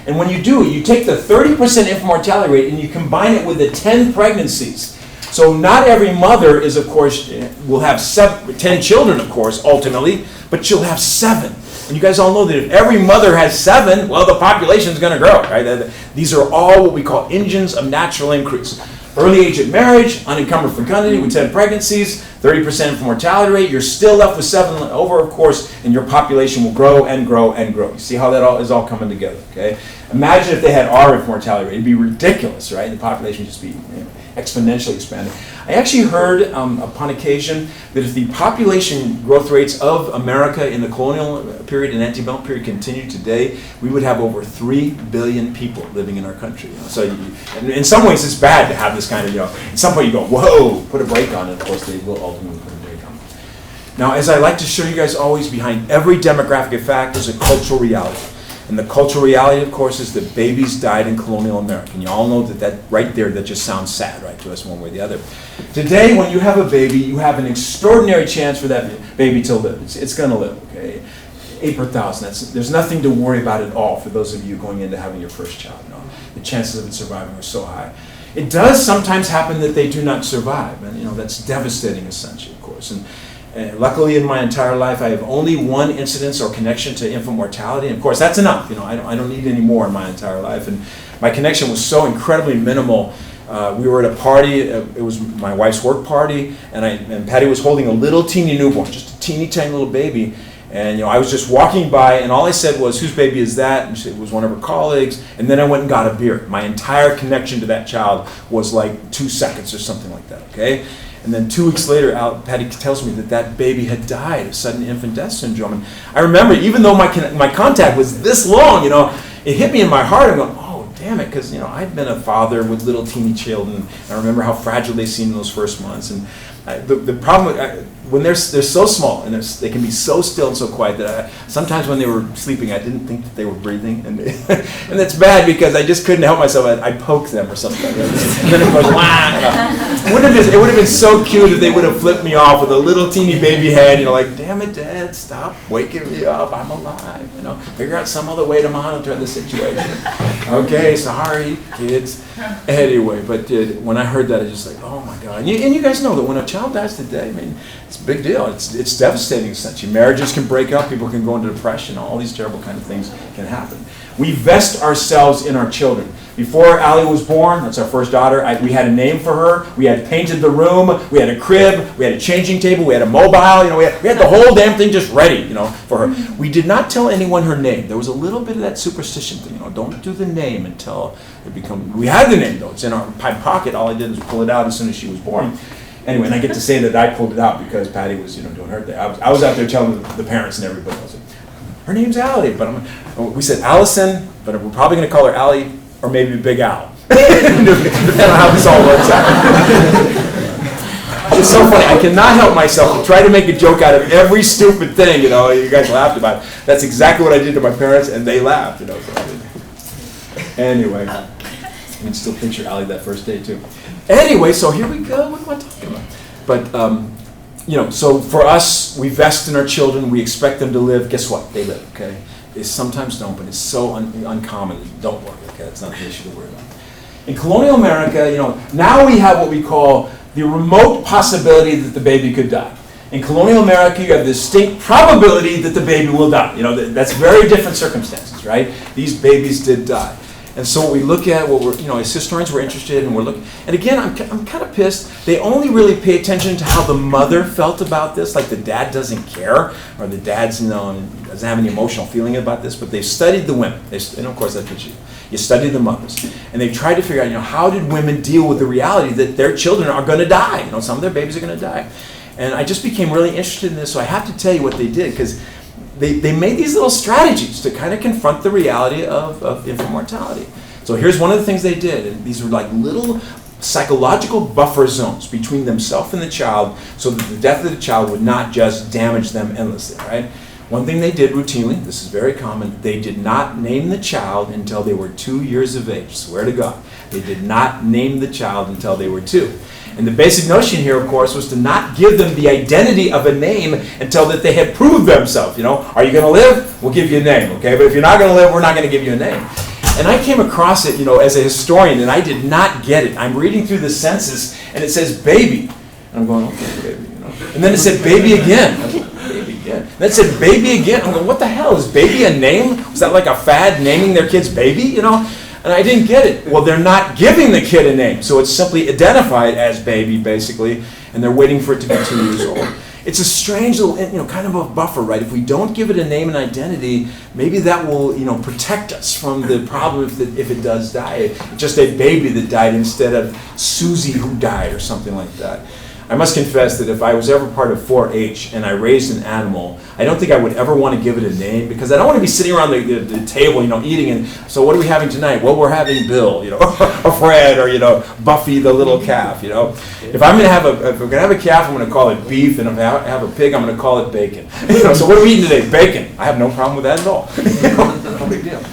And when you do, you take the 30% infant mortality rate and you combine it with the 10 pregnancies. So not every mother is, of course, will have 10 children, of course, ultimately, but she'll have 7. And you guys all know that if every mother has 7, well, the population is going to grow, right? These are all what we call engines of natural increase. Early age at marriage, unencumbered fecundity with 10 pregnancies, 30% infant mortality rate, you're still left with 7 over, of course, and your population will grow and grow and grow. You see how that is all coming together, okay? Imagine if they had our infant mortality rate. It'd be ridiculous, right? The population would just be exponentially expanding. I actually heard upon occasion that if the population growth rates of America in the colonial period and antebellum period continued today, we would have over 3 billion people living in our country. You know? So in some ways it's bad to have this kind of, you know, at some point you go, whoa, put a brake on it. Of course they will ultimately put a brake on it. Now, as I like to show you guys always, behind every demographic fact is a cultural reality. And the cultural reality, of course, is that babies died in colonial America. And you all know that right there, that just sounds sad, right, to us one way or the other. Today, when you have a baby, you have an extraordinary chance for that baby to live. It's going to live, okay? 8 per 1,000. There's nothing to worry about at all for those of you going into having your first child. You know? The chances of it surviving are so high. It does sometimes happen that they do not survive, and that's devastating, essentially, of course. And luckily, in my entire life, I have only one incidence or connection to infant mortality, and of course, that's enough. I don't need any more in my entire life, and my connection was so incredibly minimal. We were at a party. It was my wife's work party, and Patty was holding a little teeny newborn, just a teeny tiny little baby. And I was just walking by, and all I said was, "Whose baby is that?" And she said it was one of her colleagues. And then I went and got a beer. My entire connection to that child was like 2 seconds or something like that. Okay. And then 2 weeks later, Patty tells me that baby had died of sudden infant death syndrome. And I remember, even though my contact was this long, it hit me in my heart. I'm going, oh, damn it, because I've been a father with little teeny children. I remember how fragile they seemed in those first months. And the problem when they're so small and they can be so still and so quiet that sometimes when they were sleeping, I didn't think that they were breathing, and and that's bad because I just couldn't help myself. I'd poke them or something like that. And then it goes, wah. It would have been so cute if they would have flipped me off with a little teeny baby head, like, damn it, Dad, stop waking me up. I'm alive. Figure out some other way to monitor the situation. Okay, sorry, kids. Anyway, but when I heard that, I just like, oh my God. And you guys know that when a child dies today, I mean, it's a big deal. It's devastating, essentially. Marriages can break up. People can go into depression. All these terrible kind of things can happen. We vest ourselves in our children. Before Allie was born, that's our first daughter, we had a name for her. We had painted the room. We had a crib. We had a changing table. We had a mobile. We had the whole damn thing just ready, for her. We did not tell anyone her name. There was a little bit of that superstition thing. Don't do the name until it becomes. We had the name though. It's in our pocket. All I did was pull it out as soon as she was born. Anyway, and I get to say that I pulled it out because Patty was, doing her thing. I was out there telling the parents and everybody else, her name's Allie, but we said Allison, but we're probably going to call her Allie or maybe Big Al. Depending on how this all works out. It's so funny. I cannot help myself to try to make a joke out of every stupid thing. You guys laughed about it. That's exactly what I did to my parents, and they laughed. Anyway, I can still picture Allie that first day too. Anyway, so here we go. What am I talking about? But so for us, we vest in our children. We expect them to live. Guess what? They live. Okay. They sometimes don't, but it's so uncommon. Don't worry. Okay, that's not the issue to worry about. In colonial America, now we have what we call the remote possibility that the baby could die. In colonial America, you have the distinct probability that the baby will die. That's very different circumstances, right? These babies did die. And so what we look at, what we're, as historians, we're interested in, we're looking. And again, I'm kind of pissed. They only really pay attention to how the mother felt about this, like the dad doesn't care, or the dad's, doesn't have any emotional feeling about this. But they've studied the women, and of course that's what you study the mothers, and they've tried to figure out, how did women deal with the reality that their children are going to die? Some of their babies are going to die. And I just became really interested in this, so I have to tell you what they did, because they made these little strategies to kind of confront the reality of infant mortality. So here's one of the things they did, and these were like little psychological buffer zones between themselves and the child, so that the death of the child would not just damage them endlessly, right? One thing they did routinely, this is very common, they did not name the child until they were 2 years of age. Swear to God. They did not name the child until they were 2. And the basic notion here, of course, was to not give them the identity of a name until that they had proved themselves. Are you going to live? We'll give you a name, okay? But if you're not going to live, we're not going to give you a name. And I came across it, as a historian, and I did not get it. I'm reading through the census, and it says baby. And I'm going, okay, baby, And then it said baby again. Baby again. And then it said baby again. I'm going, what the hell? Is baby a name? Was that like a fad, naming their kids baby, And I didn't get it. Well, they're not giving the kid a name, so it's simply identified as baby, basically, and they're waiting for it to be 2 years old. It's a strange little, kind of a buffer, right? If we don't give it a name and identity, maybe that will, protect us from the problem if it does die. Just a baby that died instead of Susie who died or something like that. I must confess that if I was ever part of 4-H and I raised an animal, I don't think I would ever want to give it a name, because I don't want to be sitting around the table, eating, and so what are we having tonight? Well, we're having Bill, or Fred, or Buffy the little calf, If I'm going to have a calf, I'm going to call it beef, and if I have a pig, I'm going to call it bacon. So what are we eating today? Bacon. I have no problem with that at all. No big deal.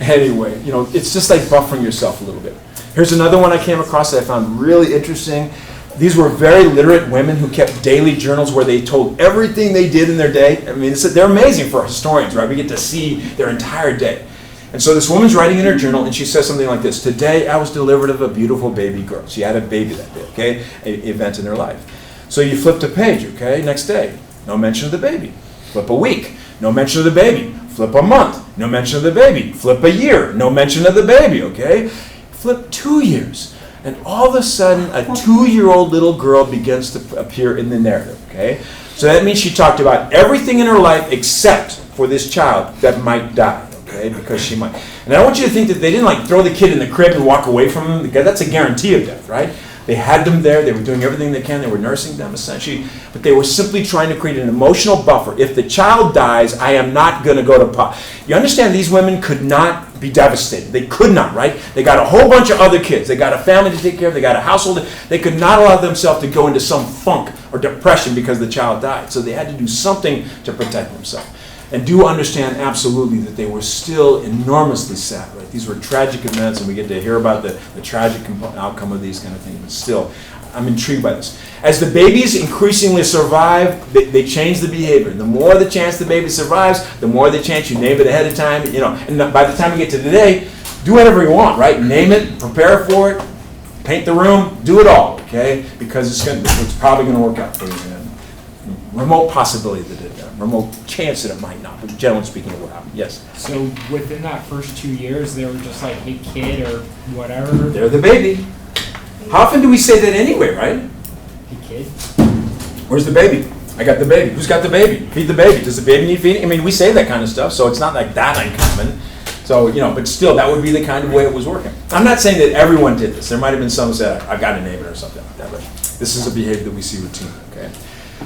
Anyway, it's just like buffering yourself a little bit. Here's another one I came across that I found really interesting. These were very literate women who kept daily journals where they told everything they did in their day. I mean, they're amazing for historians, right? We get to see their entire day. And so this woman's writing in her journal, and she says something like this: today I was delivered of a beautiful baby girl. She had a baby that day, okay? An event in her life. So you flipped a page, okay? Next day, no mention of the baby. Flip a week, no mention of the baby. Flip a month, no mention of the baby. Flip a year, no mention of the baby, okay? Flip 2 years, and all of a sudden, a 2-year-old little girl begins to appear in the narrative, okay? So that means she talked about everything in her life except for this child that might die. Okay, because she might. And I don't want you to think that they didn't like throw the kid in the crib and walk away from him, because that's a guarantee of death, right? They had them there, they were doing everything they can, they were nursing them essentially, but they were simply trying to create an emotional buffer. If the child dies, I am not going to go to pot. You understand, these women could not be devastated. They could not, right? They got a whole bunch of other kids. They got a family to take care of. They got a household. They could not allow themselves to go into some funk or depression because the child died. So they had to do something to protect themselves. And do understand absolutely that they were still enormously sad, right? These were tragic events, and we get to hear about the tragic outcome of these kind of things, but still, I'm intrigued by this. As the babies increasingly survive, they change the behavior. The more the chance the baby survives, the more the chance you name it ahead of time, and by the time we get to today, do whatever you want, right? Name it, prepare for it, paint the room, do it all, okay? Because it's probably going to work out for you. Remote possibility that remote chance that it might not, but generally speaking, it will happen. Yes? So within that first 2 years, they were just like, hey kid or whatever. They're the baby. How often do we say that anyway, right? Hey kid. Where's the baby? I got the baby. Who's got the baby? Feed the baby. Does the baby need feeding? I mean, we say that kind of stuff, so it's not like that uncommon. So, but still, that would be the kind of way it was working. I'm not saying that everyone did this. There might have been some who said, I've got to name it or something like that, but this is a behavior that we see routinely, okay?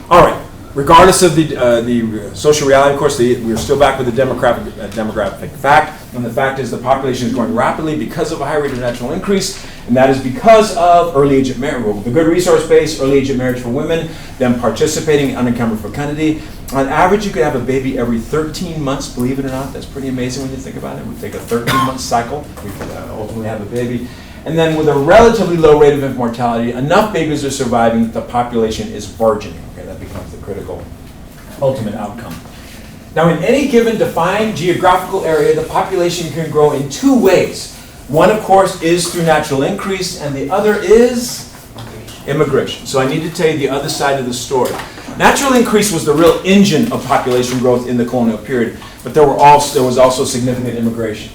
All right. Regardless of the social reality, of course, we're still back with the demographic fact, and the fact is the population is growing rapidly because of a high rate of natural increase, and that is because of early age of marriage, the good resource base, early age of marriage for women, them participating in unencumbered fecundity. On average, you could have a baby every 13 months, believe it or not. That's pretty amazing when you think about it. We take a 13-month cycle, we could ultimately have a baby. And then with a relatively low rate of infant mortality, enough babies are surviving that the population is burgeoning. Okay, that becomes the critical ultimate outcome. Now, in any given defined geographical area, the population can grow in two ways. One, of course, is through natural increase, and the other is immigration. So I need to tell you the other side of the story. Natural increase was the real engine of population growth in the colonial period, but there was also significant immigration.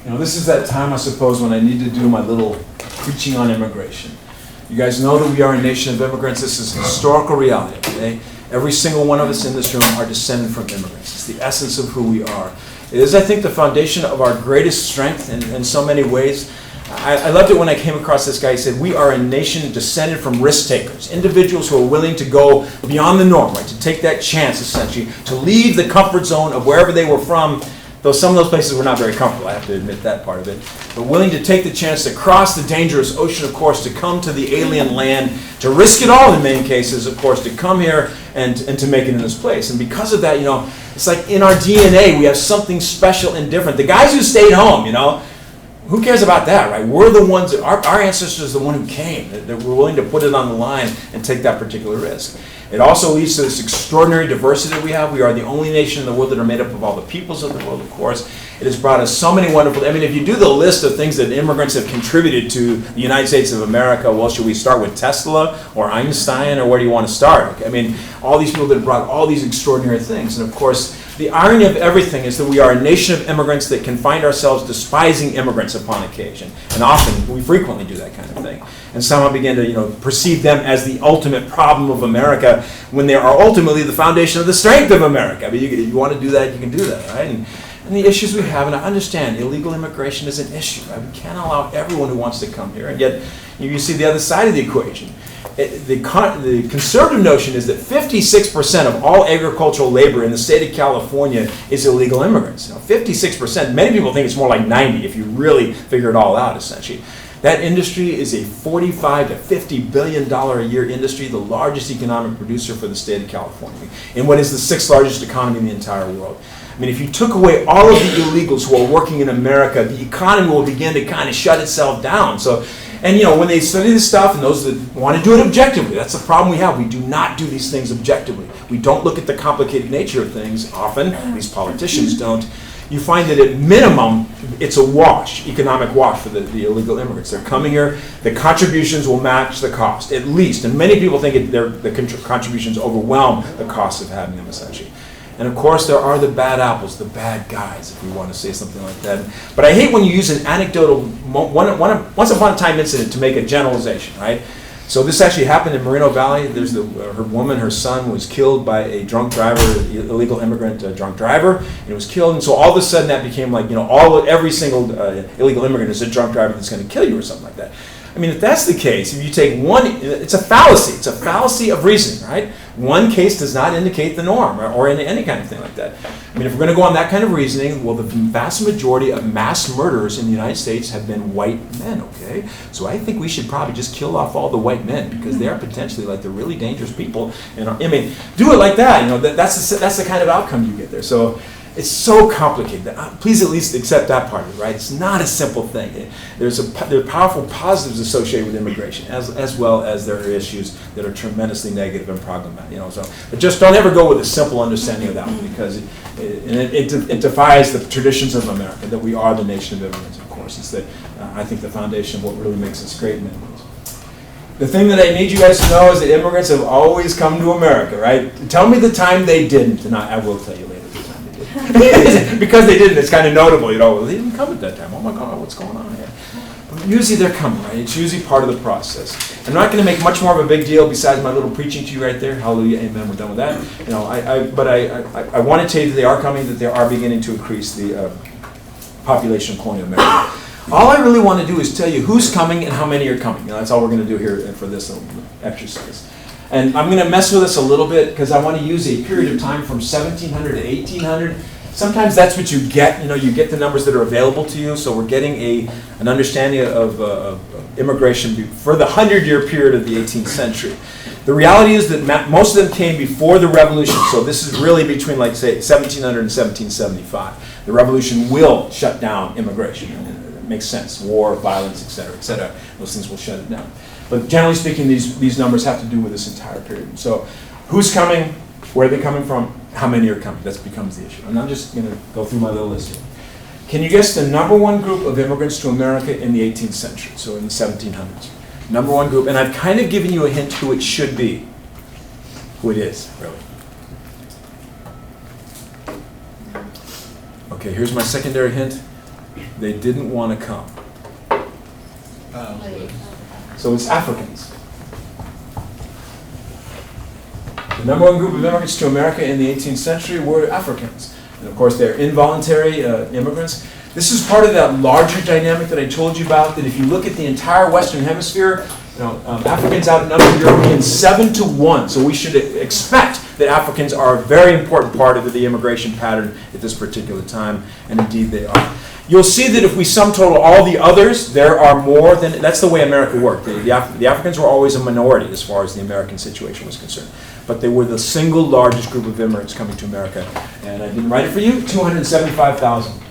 This is that time, I suppose, when I need to do my little preaching on immigration. You guys know that we are a nation of immigrants. This is historical reality, okay? Every single one of us in this room are descended from immigrants. It's the essence of who we are. It is, I think, the foundation of our greatest strength in so many ways. I loved it when I came across this guy. He said, we are a nation descended from risk takers, individuals who are willing to go beyond the norm, right? To take that chance, essentially, to leave the comfort zone of wherever they were from. Though some of those places were not very comfortable, I have to admit that part of it. But willing to take the chance to cross the dangerous ocean, of course, to come to the alien land, to risk it all in many cases, of course, to come here and to make it in this place. And because of that, it's like in our DNA, we have something special and different. The guys who stayed home, who cares about that, right? We're the ones, our ancestors are the one who came, that were willing to put it on the line and take that particular risk. It also leads to this extraordinary diversity that we have. We are the only nation in the world that are made up of all the peoples of the world, of course. It has brought us so many wonderful, if you do the list of things that immigrants have contributed to the United States of America, well, should we start with Tesla or Einstein, or where do you want to start? Okay, all these people that have brought all these extraordinary things. And of course, the irony of everything is that we are a nation of immigrants that can find ourselves despising immigrants upon occasion. And often, we frequently do that kind of thing. And somehow begin to, perceive them as the ultimate problem of America when they are ultimately the foundation of the strength of America. You want to do that, you can do that, right? And the issues we have, and I understand illegal immigration is an issue, right? We can't allow everyone who wants to come here. And yet, you see the other side of the equation. The conservative notion is that 56% of all agricultural labor in the state of California is illegal immigrants. 56%, many people think it's more like 90 if you really figure it all out, essentially. That industry is a $45 to $50 billion a year industry, the largest economic producer for the state of California, in what is the sixth largest economy in the entire world. If you took away all of the illegals who are working in America, the economy will begin to kind of shut itself down. And when they study this stuff, and those that want to do it objectively, that's the problem we have. We do not do these things objectively. we don't look at the complicated nature of things often, these politicians don't, you find that at minimum, it's a wash, economic wash for the illegal immigrants. They're coming here, the contributions will match the cost, at least. And many people think the contributions overwhelm the cost of having them, essentially. And of course, there are the bad apples, the bad guys, if we want to say something like that. But I hate when you use an anecdotal, once upon a time incident to make a generalization, right? So this actually happened in Moreno Valley. There's her son was killed by a drunk driver, illegal immigrant drunk driver, and he was killed. And so all of a sudden that became like, every single illegal immigrant is a drunk driver that's going to kill you or something like that. I mean, if that's the case, if you take one, it's a fallacy. It's a fallacy of reasoning, right? One case does not indicate the norm or any kind of thing like that. I mean, if we're going to go on that kind of reasoning, well, the vast majority of mass murders in the United States have been white men, okay? So I think we should probably just kill off all the white men because they are potentially like the really dangerous people. And I mean, do it like that, that's the kind of outcome you get there. So it's so complicated. Please at least accept that part of it, right? It's not a simple thing. There are powerful positives associated with immigration, as well as there are issues that are tremendously negative and problematic. But just don't ever go with a simple understanding of that one, because it defies the traditions of America, that we are the nation of immigrants. Of course, it's I think the foundation of what really makes us great immigrants. The thing that I need you guys to know is that immigrants have always come to America, right? Tell me the time they didn't, and I will tell you later. Because they didn't, it's kind of notable, well, they didn't come at that time. Oh my God, what's going on here? But usually they're coming, right? It's usually part of the process. I'm not going to make much more of a big deal besides my little preaching to you right there. Hallelujah, amen, we're done with that. But I want to tell you that they are coming, that they are beginning to increase the population of colonial America. All I really want to do is tell you who's coming and how many are coming. That's all we're going to do here for this exercise. And I'm going to mess with this a little bit because I want to use a period of time from 1700 to 1800. Sometimes that's what you get. You get the numbers that are available to you. So we're getting an understanding of immigration for the 100-year period of the 18th century. The reality is that most of them came before the Revolution. So this is really between, like, say, 1700 and 1775. The Revolution will shut down immigration. It makes sense. War, violence, et cetera, et cetera. Those things will shut it down. But generally speaking, these numbers have to do with this entire period. So who's coming, where are they coming from, how many are coming? That becomes the issue. And I'm just going to go through my little list here. Can you guess the number one group of immigrants to America in the 18th century, so in the 1700s? Number one group, and I've kind of given you a hint who it should be. Who it is, really. Okay, here's my secondary hint. They didn't want to come. So it's Africans. The number one group of immigrants to America in the 18th century were Africans. And of course, they're involuntary immigrants. This is part of that larger dynamic that I told you about, that if you look at the entire Western Hemisphere, Africans outnumber Europeans 7-1. So we should expect that Africans are a very important part of the immigration pattern at this particular time, and indeed they are. You'll see that if we sum total all the others, there are more than, that's the way America worked. The Africans were always a minority as far as the American situation was concerned. But they were the single largest group of immigrants coming to America. And I didn't write it for you, 275,000.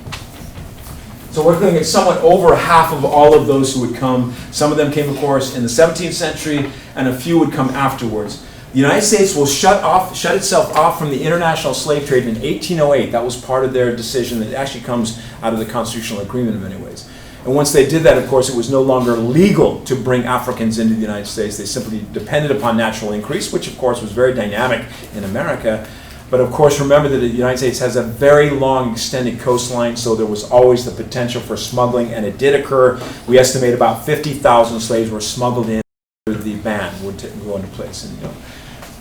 So we're looking at somewhat over half of all of those who would come. Some of them came, of course, in the 17th century, and a few would come afterwards. The United States will shut itself off from the international slave trade in 1808. That was part of their decision. That actually comes out of the constitutional agreement in many ways. And once they did that, of course, it was no longer legal to bring Africans into the United States. They simply depended upon natural increase, which of course was very dynamic in America. But of course, remember that the United States has a very long extended coastline, so there was always the potential for smuggling, and it did occur. We estimate about 50,000 slaves were smuggled in. The ban would go into place. And,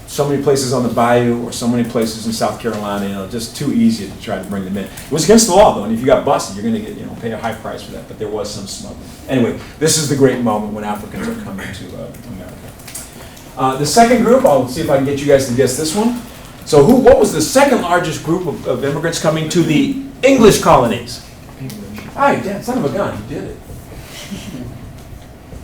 so many places on the bayou or so many places in South Carolina, just too easy to try to bring them in. It was against the law, though, and if you got busted, you're going to pay a high price for that, but there was some smuggling. Anyway, this is the great moment when Africans are coming to America. The second group, I'll see if I can get you guys to guess this one. So what was the second largest group of immigrants coming to the English colonies? Hi, Dad, son of a gun, you did it.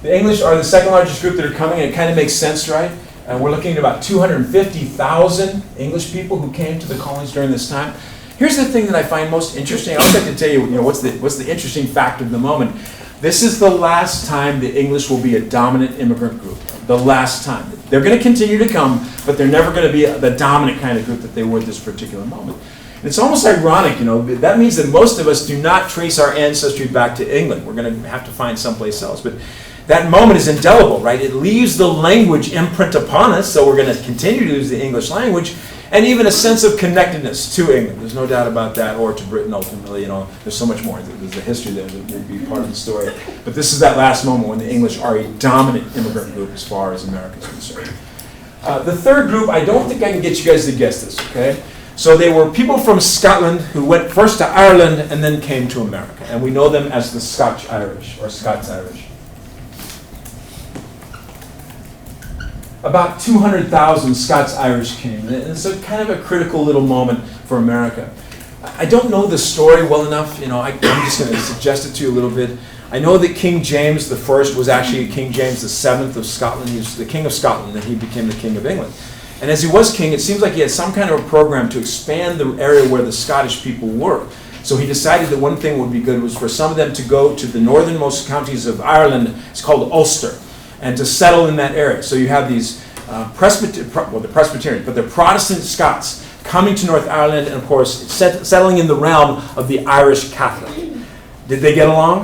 The English are the second largest group that are coming, and it kind of makes sense, right? And we're looking at about 250,000 English people who came to the colonies during this time. Here's the thing that I find most interesting. I'd like to tell you, what's the interesting fact of the moment. This is the last time the English will be a dominant immigrant group. the last time. They're going to continue to come, but they're never going to be the dominant kind of group that they were at this particular moment. And it's almost ironic, you know, that means that most of us do not trace our ancestry back to England. We're going to have to find someplace else. But that moment is indelible, right? It leaves the language imprint upon us, so we're going to continue to use the English language, and even a sense of connectedness to England. There's no doubt about that, or to Britain ultimately. You know, there's so much more. There's a history there that will be part of the story. But this is that last moment when the English are a dominant immigrant group as far as America is concerned. The third group, I don't think I can get you guys to guess this, okay? So they were people from Scotland who went first to Ireland and then came to America. And we know them as the Scotch-Irish, or Scots-Irish. About 200,000 Scots-Irish came. And it's a kind of a critical little moment for America. I don't know the story well enough. You know, I'm just going to suggest it to you a little bit. I know that King James I was actually King James VII of Scotland. He was the King of Scotland, and he became the King of England. And as he was king, it seems like he had some kind of a program to expand the area where the Scottish people were. So he decided that one thing would be good was for some of them to go to the northernmost counties of Ireland. It's called Ulster, and to settle in that area. So you have these the Presbyterian, but the Protestant Scots coming to North Ireland, and of course settling in the realm of the Irish Catholic. Did they get along?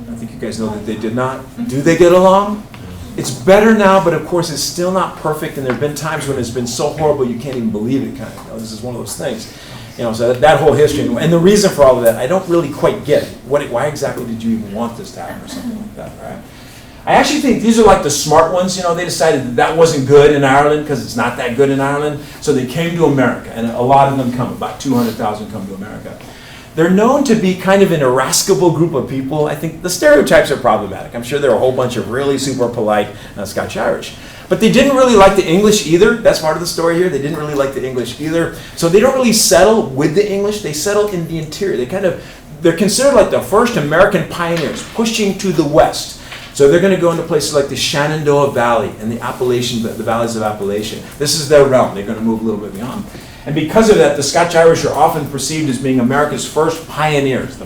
I think you guys know that they did not. Do they get along? It's better now, but of course it's still not perfect, and there have been times when it's been so horrible you can't even believe it, kind of. You know, this is one of those things. You know, so that whole history, and the reason for all of that, I don't really quite get it. Why exactly did you even want this to happen or something like that, right? I actually think these are like the smart ones. You know, they decided that wasn't good in Ireland because it's not that good in Ireland, so they came to America, and a lot of them come, about 200,000 come to America. They're known to be kind of an irascible group of people. I think the stereotypes are problematic. I'm sure there are a whole bunch of really super polite Scotch-Irish. But they didn't really like the English either. That's part of the story here. They didn't really like the English either. So they don't really settle with the English. They settle in the interior. They're considered like the first American pioneers pushing to the west. So they're going to go into places like the Shenandoah Valley and the valleys of Appalachia. This is their realm. They're going to move a little bit beyond. And because of that, the Scotch-Irish are often perceived as being America's first pioneers,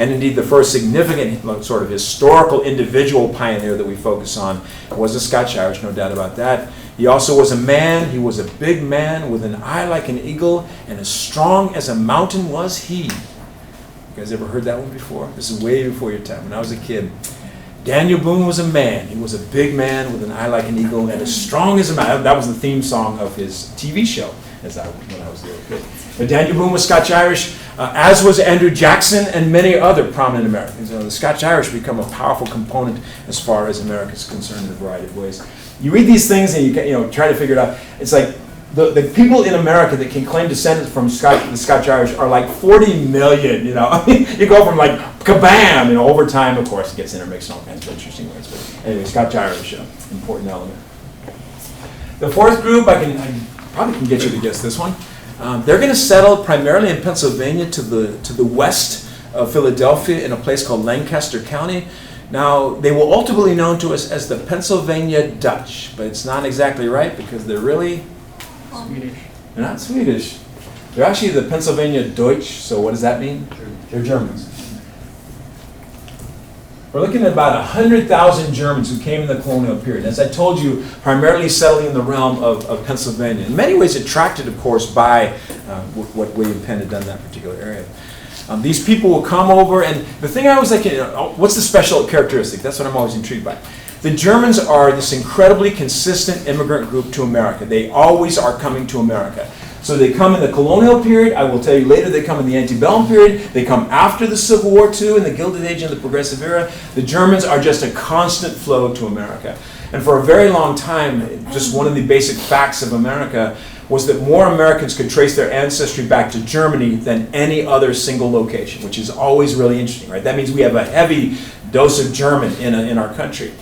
And indeed, the first significant sort of historical individual pioneer that we focus on was the Scotch-Irish, no doubt about that. He also was a man. He was a big man with an eye like an eagle, and as strong as a mountain was he. You guys ever heard that one before? This is way before your time. When I was a kid, Daniel Boone was a man. He was a big man with an eye like an eagle and as strong as a mountain. That was the theme song of his TV show when I was a little kid. But Daniel Boone was Scotch-Irish, as was Andrew Jackson and many other prominent Americans. The Scotch-Irish become a powerful component as far as America is concerned in a variety of ways. You read these things and you try to figure it out. It's like the people in America that can claim descendants from the Scotch-Irish are like 40 million, you know. You go from like kabam, you know, over time, of course, it gets intermixed in all kinds of interesting ways. But anyway, Scotch-Irish, important element. The fourth group, I probably can get you to guess this one. They're going to settle primarily in Pennsylvania to the west of Philadelphia in a place called Lancaster County. Now, they will ultimately be known to us as the Pennsylvania Dutch, but it's not exactly right because they're really Swedish. They're not Swedish. They're actually the Pennsylvania Deutsch. So what does that mean? They're Germans. We're looking at about 100,000 Germans who came in the colonial period. As I told you, primarily settling in the realm of Pennsylvania. In many ways attracted, of course, by what William Penn had done in that particular area. These people will come over, and the thing I always like, what's the special characteristic? That's what I'm always intrigued by. The Germans are this incredibly consistent immigrant group to America. They always are coming to America. So they come in the colonial period. I will tell you later they come in the antebellum period. They come after the Civil War too, in the Gilded Age and the Progressive Era. The Germans are just a constant flow to America. And for a very long time, just one of the basic facts of America was that more Americans could trace their ancestry back to Germany than any other single location, which is always really interesting, right? That means we have a heavy dose of German in our country.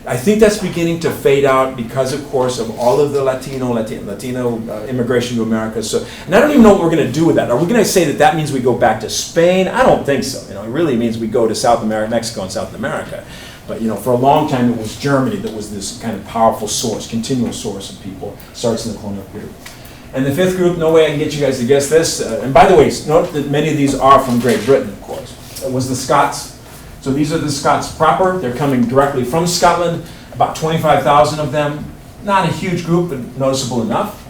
I think that's beginning to fade out because, of course, of all of the Latino immigration to America. So, and I don't even know what we're going to do with that. Are we going to say that means we go back to Spain? I don't think so. It really means we go to South America, Mexico, and South America. But for a long time it was Germany that was this kind of powerful source, continual source of people. Starts in the colonial period. And the fifth group, no way I can get you guys to guess this. And by the way, note that many of these are from Great Britain, of course. It was the Scots. So these are the Scots proper. They're coming directly from Scotland. about 25,000 of them. Not a huge group, but noticeable enough.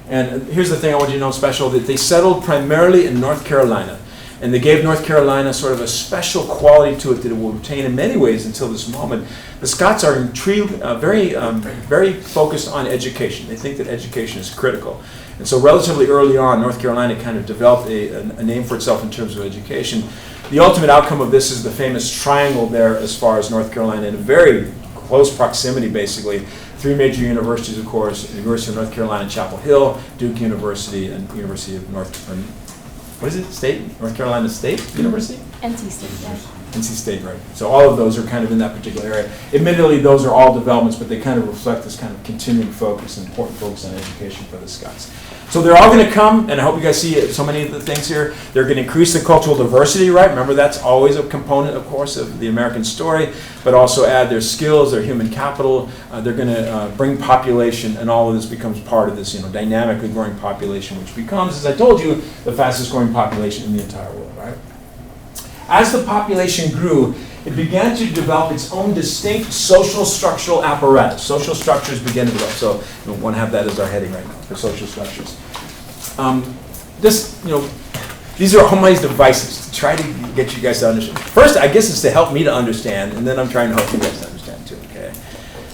And here's the thing I want you to know special, that they settled primarily in North Carolina. And they gave North Carolina sort of a special quality to it that it will retain in many ways until this moment. The Scots are intrigued, very focused on education. They think that education is critical. And so relatively early on, North Carolina kind of developed a name for itself in terms of education. The ultimate outcome of this is the famous triangle there as far as North Carolina, in a very close proximity, basically. 3 major universities, of course: University of North Carolina, Chapel Hill, Duke University, and University of North Carolina State University? NC State, yeah. NC State, right. So all of those are kind of in that particular area. Admittedly, those are all developments, but they kind of reflect this kind of continuing focus, important focus on education for the Scots. So they're all going to come, and I hope you guys see so many of the things here. They're going to increase the cultural diversity, right? Remember, that's always a component, of course, of the American story, but also add their skills, their human capital. They're going to bring population, and all of this becomes part of this, dynamically growing population, which becomes, as I told you, the fastest growing population in the entire world, right? As the population grew, it began to develop its own distinct social structural apparatus. Social structures began to develop. So we want to have that as our heading right now, for social structures. These are all my devices to try to get you guys to understand. First, I guess it's to help me to understand, and then I'm trying to help you guys to understand too, okay?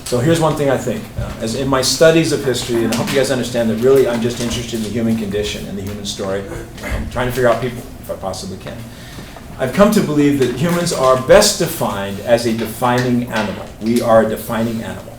So here's one thing I think. As in my studies of history, and I hope you guys understand that really I'm just interested in the human condition and the human story. I'm trying to figure out people, if I possibly can. I've come to believe that humans are best defined as a defining animal. We are a defining animal.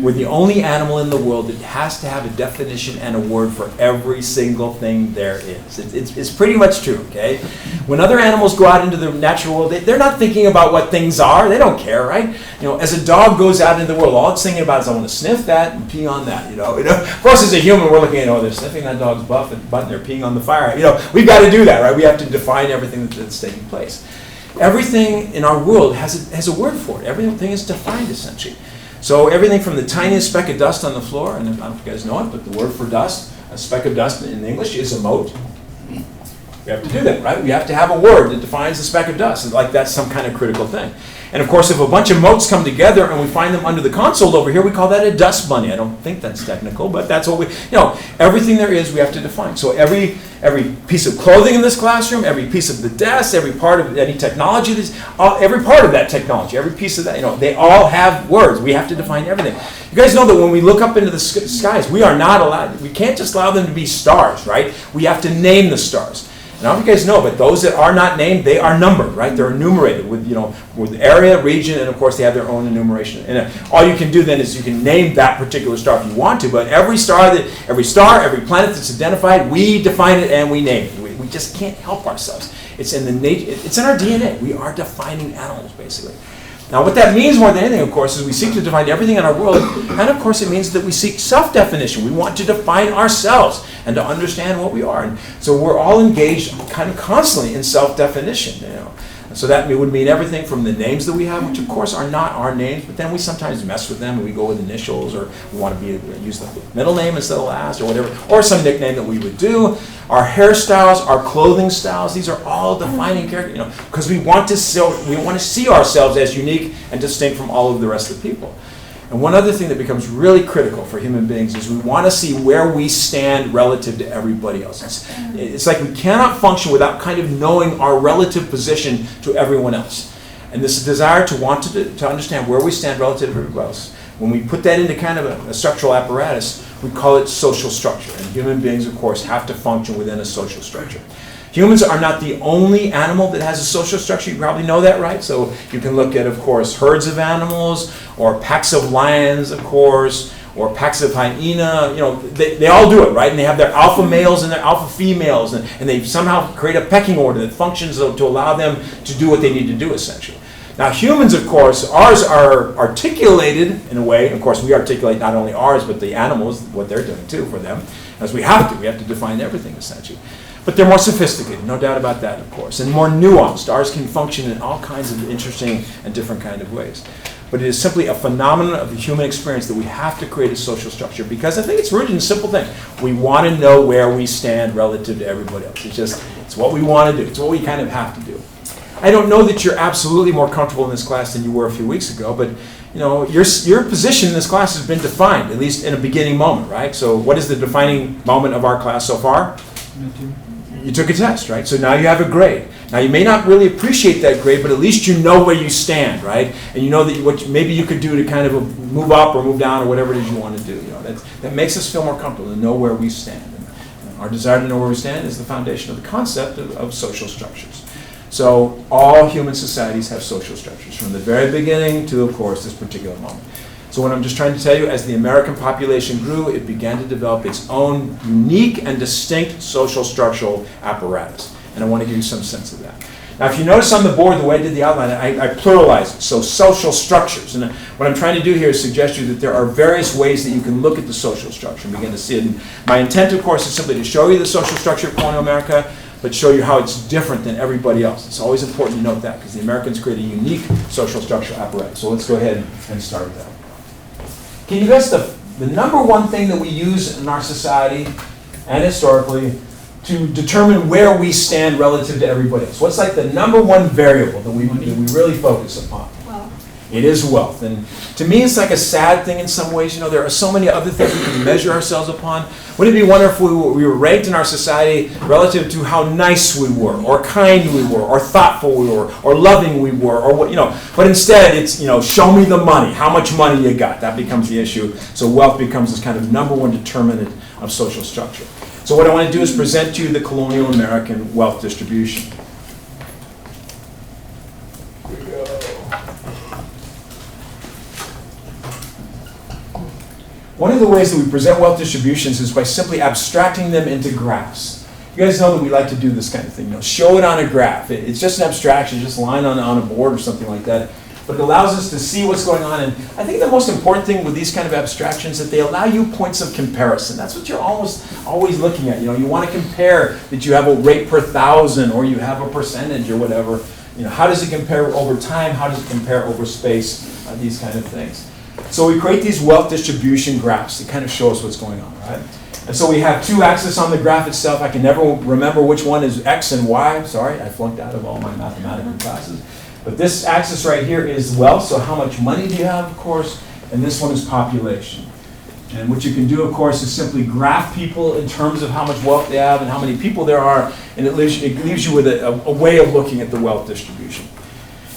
We're the only animal in the world that has to have a definition and a word for every single thing there is. It's pretty much true, okay? When other animals go out into the natural world, they're not thinking about what things are. They don't care, right? As a dog goes out into the world, all it's thinking about is, I want to sniff that and pee on that, Of course, as a human, we're looking at, they're sniffing that dog's butt and they're peeing on the fire. We've got to do that, right? We have to define everything that's taking place. Everything in our world has a word for it. Everything is defined, essentially. So everything from the tiniest speck of dust on the floor, and I don't know if you guys know it, but the word for dust, a speck of dust in English, is a mote. We have to do that, right? We have to have a word that defines the speck of dust. Like that's some kind of critical thing. And of course, if a bunch of motes come together and we find them under the console over here, we call that a dust bunny. I don't think that's technical, but that's what everything there is we have to define. So every piece of clothing in this classroom, every piece of the desk, every part of any technology, every part of that technology, every piece of that, they all have words. We have to define everything. You guys know that when we look up into the skies, we can't just allow them to be stars, right? We have to name the stars. And I don't know if you guys know, but those that are not named, they are numbered, right? They're enumerated with area, region, and of course they have their own enumeration. And all you can do then is you can name that particular star if you want to, but every planet that's identified, we define it and we name it. We just can't help ourselves. It's in our DNA. We are defining animals, basically. Now, what that means more than anything, of course, is we seek to define everything in our world, and of course it means that we seek self-definition. We want to define ourselves and to understand what we are. And so we're all engaged kind of constantly in self-definition, And so that would mean everything from the names that we have, which of course are not our names, but then we sometimes mess with them and we go with initials, or we want to use the middle name instead of last, or whatever, or some nickname that we would do. Our hairstyles, our clothing styles, these are all defining characters, because we want to see ourselves as unique and distinct from all of the rest of the people. And one other thing that becomes really critical for human beings is we want to see where we stand relative to everybody else. It's like we cannot function without kind of knowing our relative position to everyone else. And this desire to want to understand where we stand relative to everybody else, when we put that into kind of a structural apparatus, we call it social structure. And human beings, of course, have to function within a social structure. Humans are not the only animal that has a social structure. You probably know that, right? So you can look at, of course, herds of animals, or packs of lions, of course, or packs of hyena. They all do it, right? And they have their alpha males and their alpha females, and they somehow create a pecking order that functions to allow them to do what they need to do, essentially. Now, humans, of course, ours are articulated in a way. Of course, we articulate not only ours, but the animals, what they're doing too for them, as we have to. We have to define everything, essentially. But they're more sophisticated, no doubt about that, of course, and more nuanced. Ours can function in all kinds of interesting and different kind of ways. But it is simply a phenomenon of the human experience that we have to create a social structure, because I think it's rooted in a simple thing. We want to know where we stand relative to everybody else. It's what we want to do. It's what we kind of have to do. I don't know that you're absolutely more comfortable in this class than you were a few weeks ago, but your position in this class has been defined, at least in a beginning moment, right? So what is the defining moment of our class so far? You took a test, right? So now you have a grade. Now you may not really appreciate that grade, but at least you know where you stand, right? And you know that what maybe you could do to kind of move up or move down or whatever it is you want to do. That makes us feel more comfortable to know where we stand. And our desire to know where we stand is the foundation of the concept of social structures. So all human societies have social structures, from the very beginning to, of course, this particular moment. So what I'm just trying to tell you, as the American population grew, it began to develop its own unique and distinct social structural apparatus. And I want to give you some sense of that. Now, if you notice on the board, the way I did the outline, I pluralized it, so social structures. And what I'm trying to do here is suggest to you that there are various ways that you can look at the social structure and begin to see it. And my intent, of course, is simply to show you the social structure of colonial America, but show you how it's different than everybody else. It's always important to note that, because the Americans created a unique social structural apparatus. So let's go ahead and start with that. Can you guess the number one thing that we use in our society and historically to determine where we stand relative to everybody else? What's like the number one variable that we really focus upon? Well, It is wealth. And to me, it's like a sad thing in some ways. There are so many other things we can measure ourselves upon. Wouldn't it be wonderful if we were ranked in our society relative to how nice we were, or kind we were, or thoughtful we were, or loving we were, or what, But instead, it's, show me the money, how much money you got. That becomes the issue. So wealth becomes this kind of number one determinant of social structure. So what I want to do is present to you the colonial American wealth distribution. Here we go. One of the ways that we present wealth distributions is by simply abstracting them into graphs. You guys know that we like to do this kind of thing. Show it on a graph. It's just an abstraction, just a line on a board or something like that. But it allows us to see what's going on. And I think the most important thing with these kind of abstractions is that they allow you points of comparison. That's what you're almost always looking at. You want to compare that you have a rate per thousand, or you have a percentage or whatever. How does it compare over time? How does it compare over space? These kind of things. So we create these wealth distribution graphs to kind of show us what's going on, right? And so we have two axes on the graph itself. I can never remember which one is X and Y. Sorry, I flunked out of all my mathematical classes. But this axis right here is wealth, so how much money do you have, of course, and this one is population. And what you can do, of course, is simply graph people in terms of how much wealth they have and how many people there are, and it leaves you with a way of looking at the wealth distribution.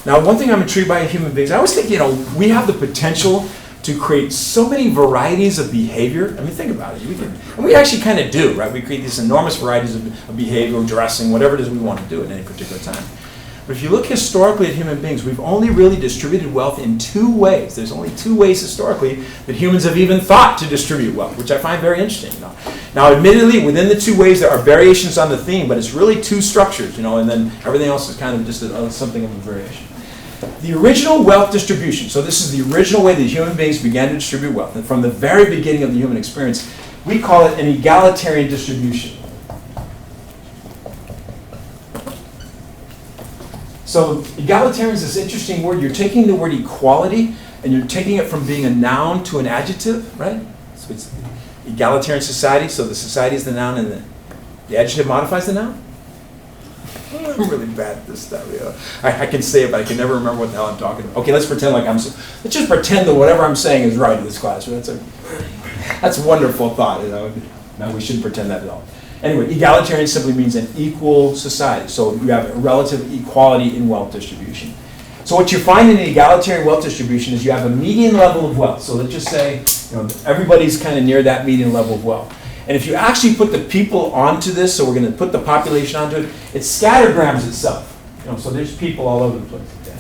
Now, one thing I'm intrigued by in human beings, I always think, we have the potential to create so many varieties of behavior. I mean, think about it. And we actually kind of do, right? We create these enormous varieties of behavior, dressing, whatever it is we want to do at any particular time. But if you look historically at human beings, we've only really distributed wealth in two ways. There's only two ways historically that humans have even thought to distribute wealth, which I find very interesting. Now, admittedly, within the two ways, there are variations on the theme, but it's really two structures, and then everything else is kind of just something of a variation. The original wealth distribution, so this is the original way that human beings began to distribute wealth, and from the very beginning of the human experience, we call it an egalitarian distribution. So egalitarian is this interesting word. You're taking the word equality and you're taking it from being a noun to an adjective, right? So it's egalitarian society, so the society is the noun and the adjective modifies the noun. I'm really bad at this stuff. I can say it, but I can never remember what the hell I'm talking about. Okay, let's pretend like let's just pretend that whatever I'm saying is right in this class. That's a wonderful thought. No, we shouldn't pretend that at all. Anyway, egalitarian simply means an equal society. So you have a relative equality in wealth distribution. So what you find in an egalitarian wealth distribution is you have a median level of wealth. So let's just say everybody's kind of near that median level of wealth. And if you actually put the people onto this, so we're going to put the population onto it, it scattergrams itself. So there's people all over the place. Okay?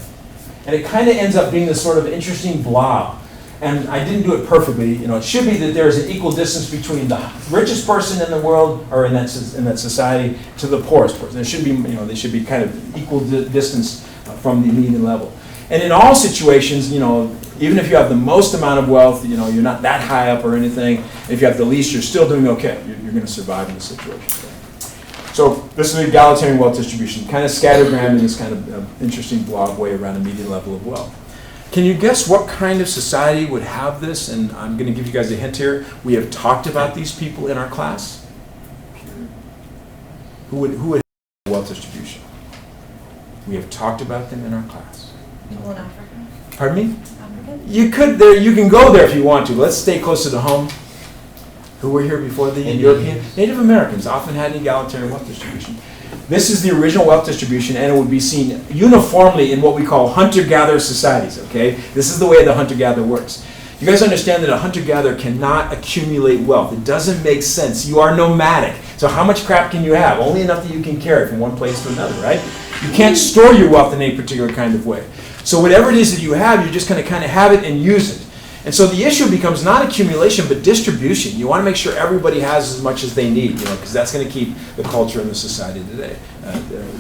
And it kind of ends up being this sort of interesting blob. And I didn't do it perfectly. It should be that there is an equal distance between the richest person in the world or in that society to the poorest person. There should be, they should be kind of equal distance from the median level. And in all situations, even if you have the most amount of wealth, you're not that high up or anything. If you have the least, you're still doing okay. You're going to survive in this situation. So this is an egalitarian wealth distribution, kind of scattergrammed in this kind of interesting blob way around a median level of wealth. Can you guess what kind of society would have this? And I'm going to give you guys a hint here. We have talked about these people in our class. Who would have wealth distribution? We have talked about them in our class. People in Africa. Pardon me? Africa? You could there. You can go there if you want to. Let's stay closer to home. Who were here before the Indians. European? Native Americans often had an egalitarian wealth distribution. This is the original wealth distribution, and it would be seen uniformly in what we call hunter-gatherer societies, okay? This is the way the hunter-gatherer works. You guys understand that a hunter-gatherer cannot accumulate wealth. It doesn't make sense. You are nomadic. So how much crap can you have? Only enough that you can carry from one place to another, right? You can't store your wealth in a particular kind of way. So whatever it is that you have, you're just going to kind of have it and use it. And so the issue becomes not accumulation, but distribution. You want to make sure everybody has as much as they need, because that's going to keep the culture and the society today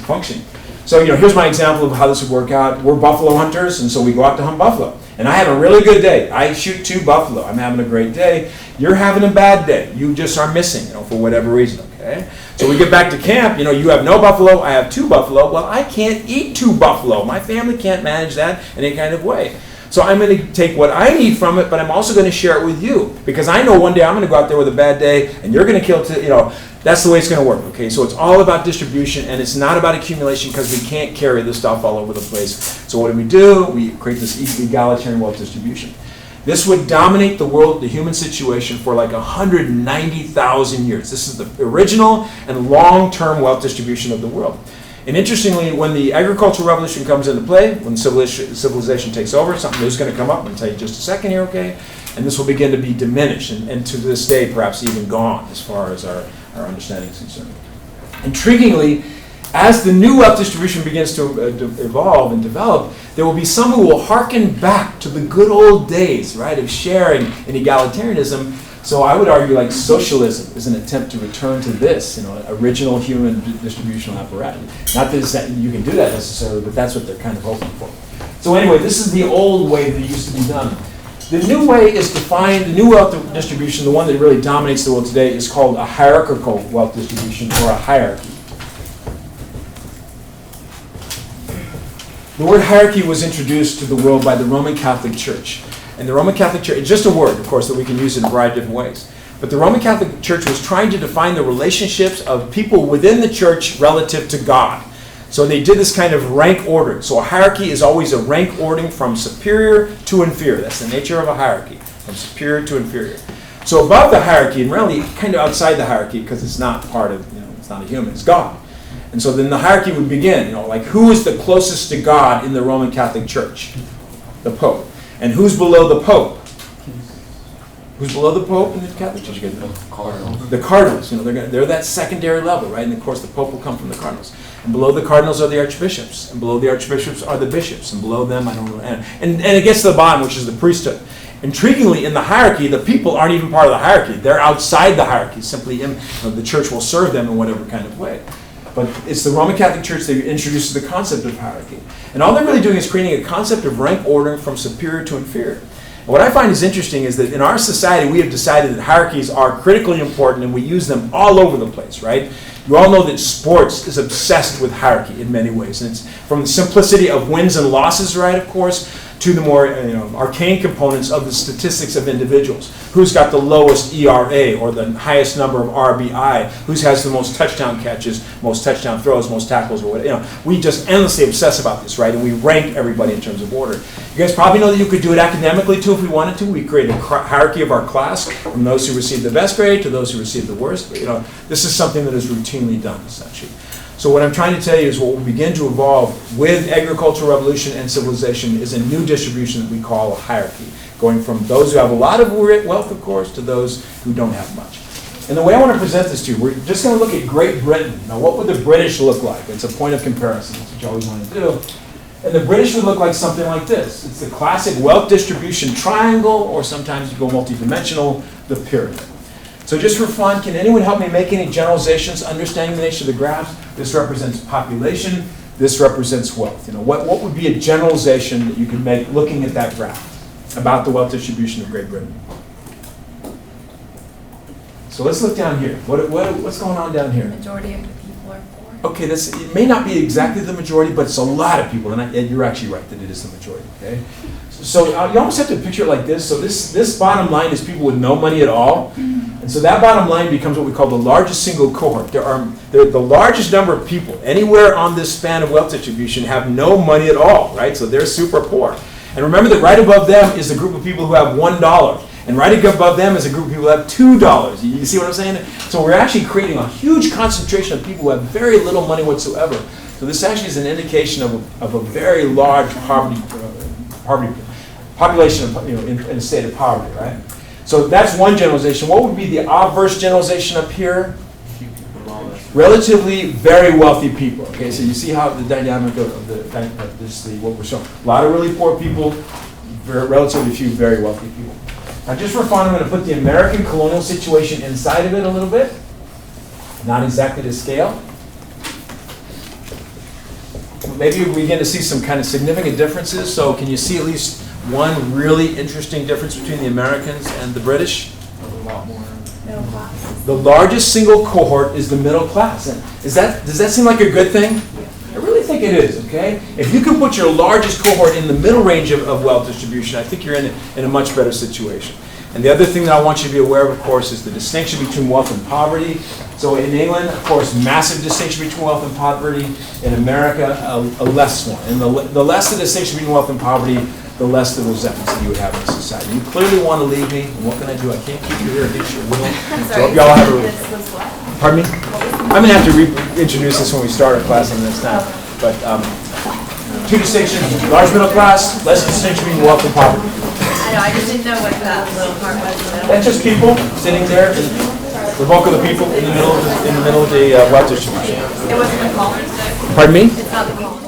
functioning. So, here's my example of how this would work out. We're buffalo hunters, and so we go out to hunt buffalo. And I have a really good day. I shoot 2 buffalo. I'm having a great day. You're having a bad day. You just are missing, for whatever reason, okay? So we get back to camp, you have no buffalo, I have 2 buffalo. Well, I can't eat 2 buffalo. My family can't manage that in any kind of way. So I'm going to take what I need from it, but I'm also going to share it with you. Because I know one day I'm going to go out there with a bad day, and you're going to kill, that's the way it's going to work, okay? So it's all about distribution, and it's not about accumulation, because we can't carry this stuff all over the place. So what do? We create this egalitarian wealth distribution. This would dominate the world, the human situation, for like 190,000 years. This is the original and long-term wealth distribution of the world. And interestingly, when the agricultural revolution comes into play, when civilization takes over, something new is going to come up. I'm going to tell you just a second here, okay? And this will begin to be diminished, and to this day, perhaps even gone, as far as our understanding is concerned. Intriguingly, as the new wealth distribution begins to evolve and develop, there will be some who will hearken back to the good old days, right, of sharing and egalitarianism. So I would argue like socialism is an attempt to return to this, original human distributional apparatus. Not that you can do that necessarily, but that's what they're kind of hoping for. So anyway, this is the old way that it used to be done. The new way is defined, the new wealth distribution, the one that really dominates the world today, is called a hierarchical wealth distribution, or a hierarchy. The word hierarchy was introduced to the world by the Roman Catholic Church. And the Roman Catholic Church, it's just a word, of course, that we can use in a variety of different ways. But the Roman Catholic Church was trying to define the relationships of people within the church relative to God. So they did this kind of rank ordering. So a hierarchy is always a rank ordering from superior to inferior. That's the nature of a hierarchy, from superior to inferior. So above the hierarchy, and really kind of outside the hierarchy, because it's not part of, it's not a human, it's God. And so then the hierarchy would begin, like who is the closest to God in the Roman Catholic Church? The Pope. And who's below the Pope? Who's below the Pope in the Catholic Church? Cardinals. The Cardinals. They're that secondary level, right? And of course the Pope will come from the Cardinals. And below the Cardinals are the Archbishops. And below the Archbishops are the Bishops. And below them, I don't know. And it gets to the bottom, which is the priesthood. Intriguingly, in the hierarchy, the people aren't even part of the hierarchy. They're outside the hierarchy. Simply, the church will serve them in whatever kind of way. But it's the Roman Catholic Church that introduces the concept of hierarchy. And all they're really doing is creating a concept of rank ordering from superior to inferior. And what I find is interesting is that in our society, we have decided that hierarchies are critically important, and we use them all over the place, right? You all know that sports is obsessed with hierarchy in many ways. And it's from the simplicity of wins and losses, right, of course, to the more arcane components of the statistics of individuals. Who's got the lowest ERA or the highest number of RBI? Who has the most touchdown catches, most touchdown throws, most tackles, or whatever. We just endlessly obsess about this, right? And we rank everybody in terms of order. You guys probably know that you could do it academically too if we wanted to. We create a hierarchy of our class from those who receive the best grade to those who receive the worst. But, this is something that is routinely done, essentially. So what I'm trying to tell you is what will begin to evolve with agricultural revolution and civilization is a new distribution that we call a hierarchy, going from those who have a lot of wealth, of course, to those who don't have much. And the way I want to present this to you, we're just going to look at Great Britain. Now, what would the British look like? It's a point of comparison. That's what you always want to do. And the British would look like something like this. It's the classic wealth distribution triangle, or sometimes you go multidimensional, the pyramid. So just for fun, can anyone help me make any generalizations, understanding the nature of the graphs? This represents population. This represents wealth. What would be a generalization that you could make looking at that graph about the wealth distribution of Great Britain? So let's look down here. What's going on down here? Majority of the people are poor. Okay, it may not be exactly the majority, but it's a lot of people, and you're actually right that it is the majority. Okay, so you almost have to picture it like this. So this bottom line is people with no money at all, and And so that bottom line becomes what we call the largest single cohort. The largest number of people anywhere on this span of wealth distribution have no money at all, right? So they're super poor. And remember that right above them is a group of people who have $1. And right above them is a group of people who have $2. You see what I'm saying? So we're actually creating a huge concentration of people who have very little money whatsoever. So this actually is an indication of a very large population in a state of poverty, right? So that's one generalization. What would be the obverse generalization up here? Relatively very wealthy people. Okay, so you see how the dynamic of what we're showing. A lot of really poor people, relatively few very wealthy people. Now just for fun, I'm going to put the American colonial situation inside of it a little bit. Not exactly to scale. Maybe we begin to see some kind of significant differences. So can you see at least one really interesting difference between the Americans and the British? A lot more. Middle class. The largest single cohort is the middle class. And does that seem like a good thing? I really think it is, okay? If you can put your largest cohort in the middle range of wealth distribution, I think you're in a much better situation. And the other thing that I want you to be aware of course, is the distinction between wealth and poverty. So in England, of course, massive distinction between wealth and poverty. In America, a less one. And the less the distinction between wealth and poverty, the less the resentments that you would have in society. You clearly want to leave me, and what can I do? I can't keep you here against your will. So hope y'all have This was what? pardon me? I'm going to have to reintroduce this when we start our class on this time. But two distinctions, large middle class, less distinction between wealth and poverty. I know, I just didn't know what that little part was. That's just people sitting there, the bulk of the people in the middle of the wealth distribution. It wasn't a call. Pardon me? It's not the call.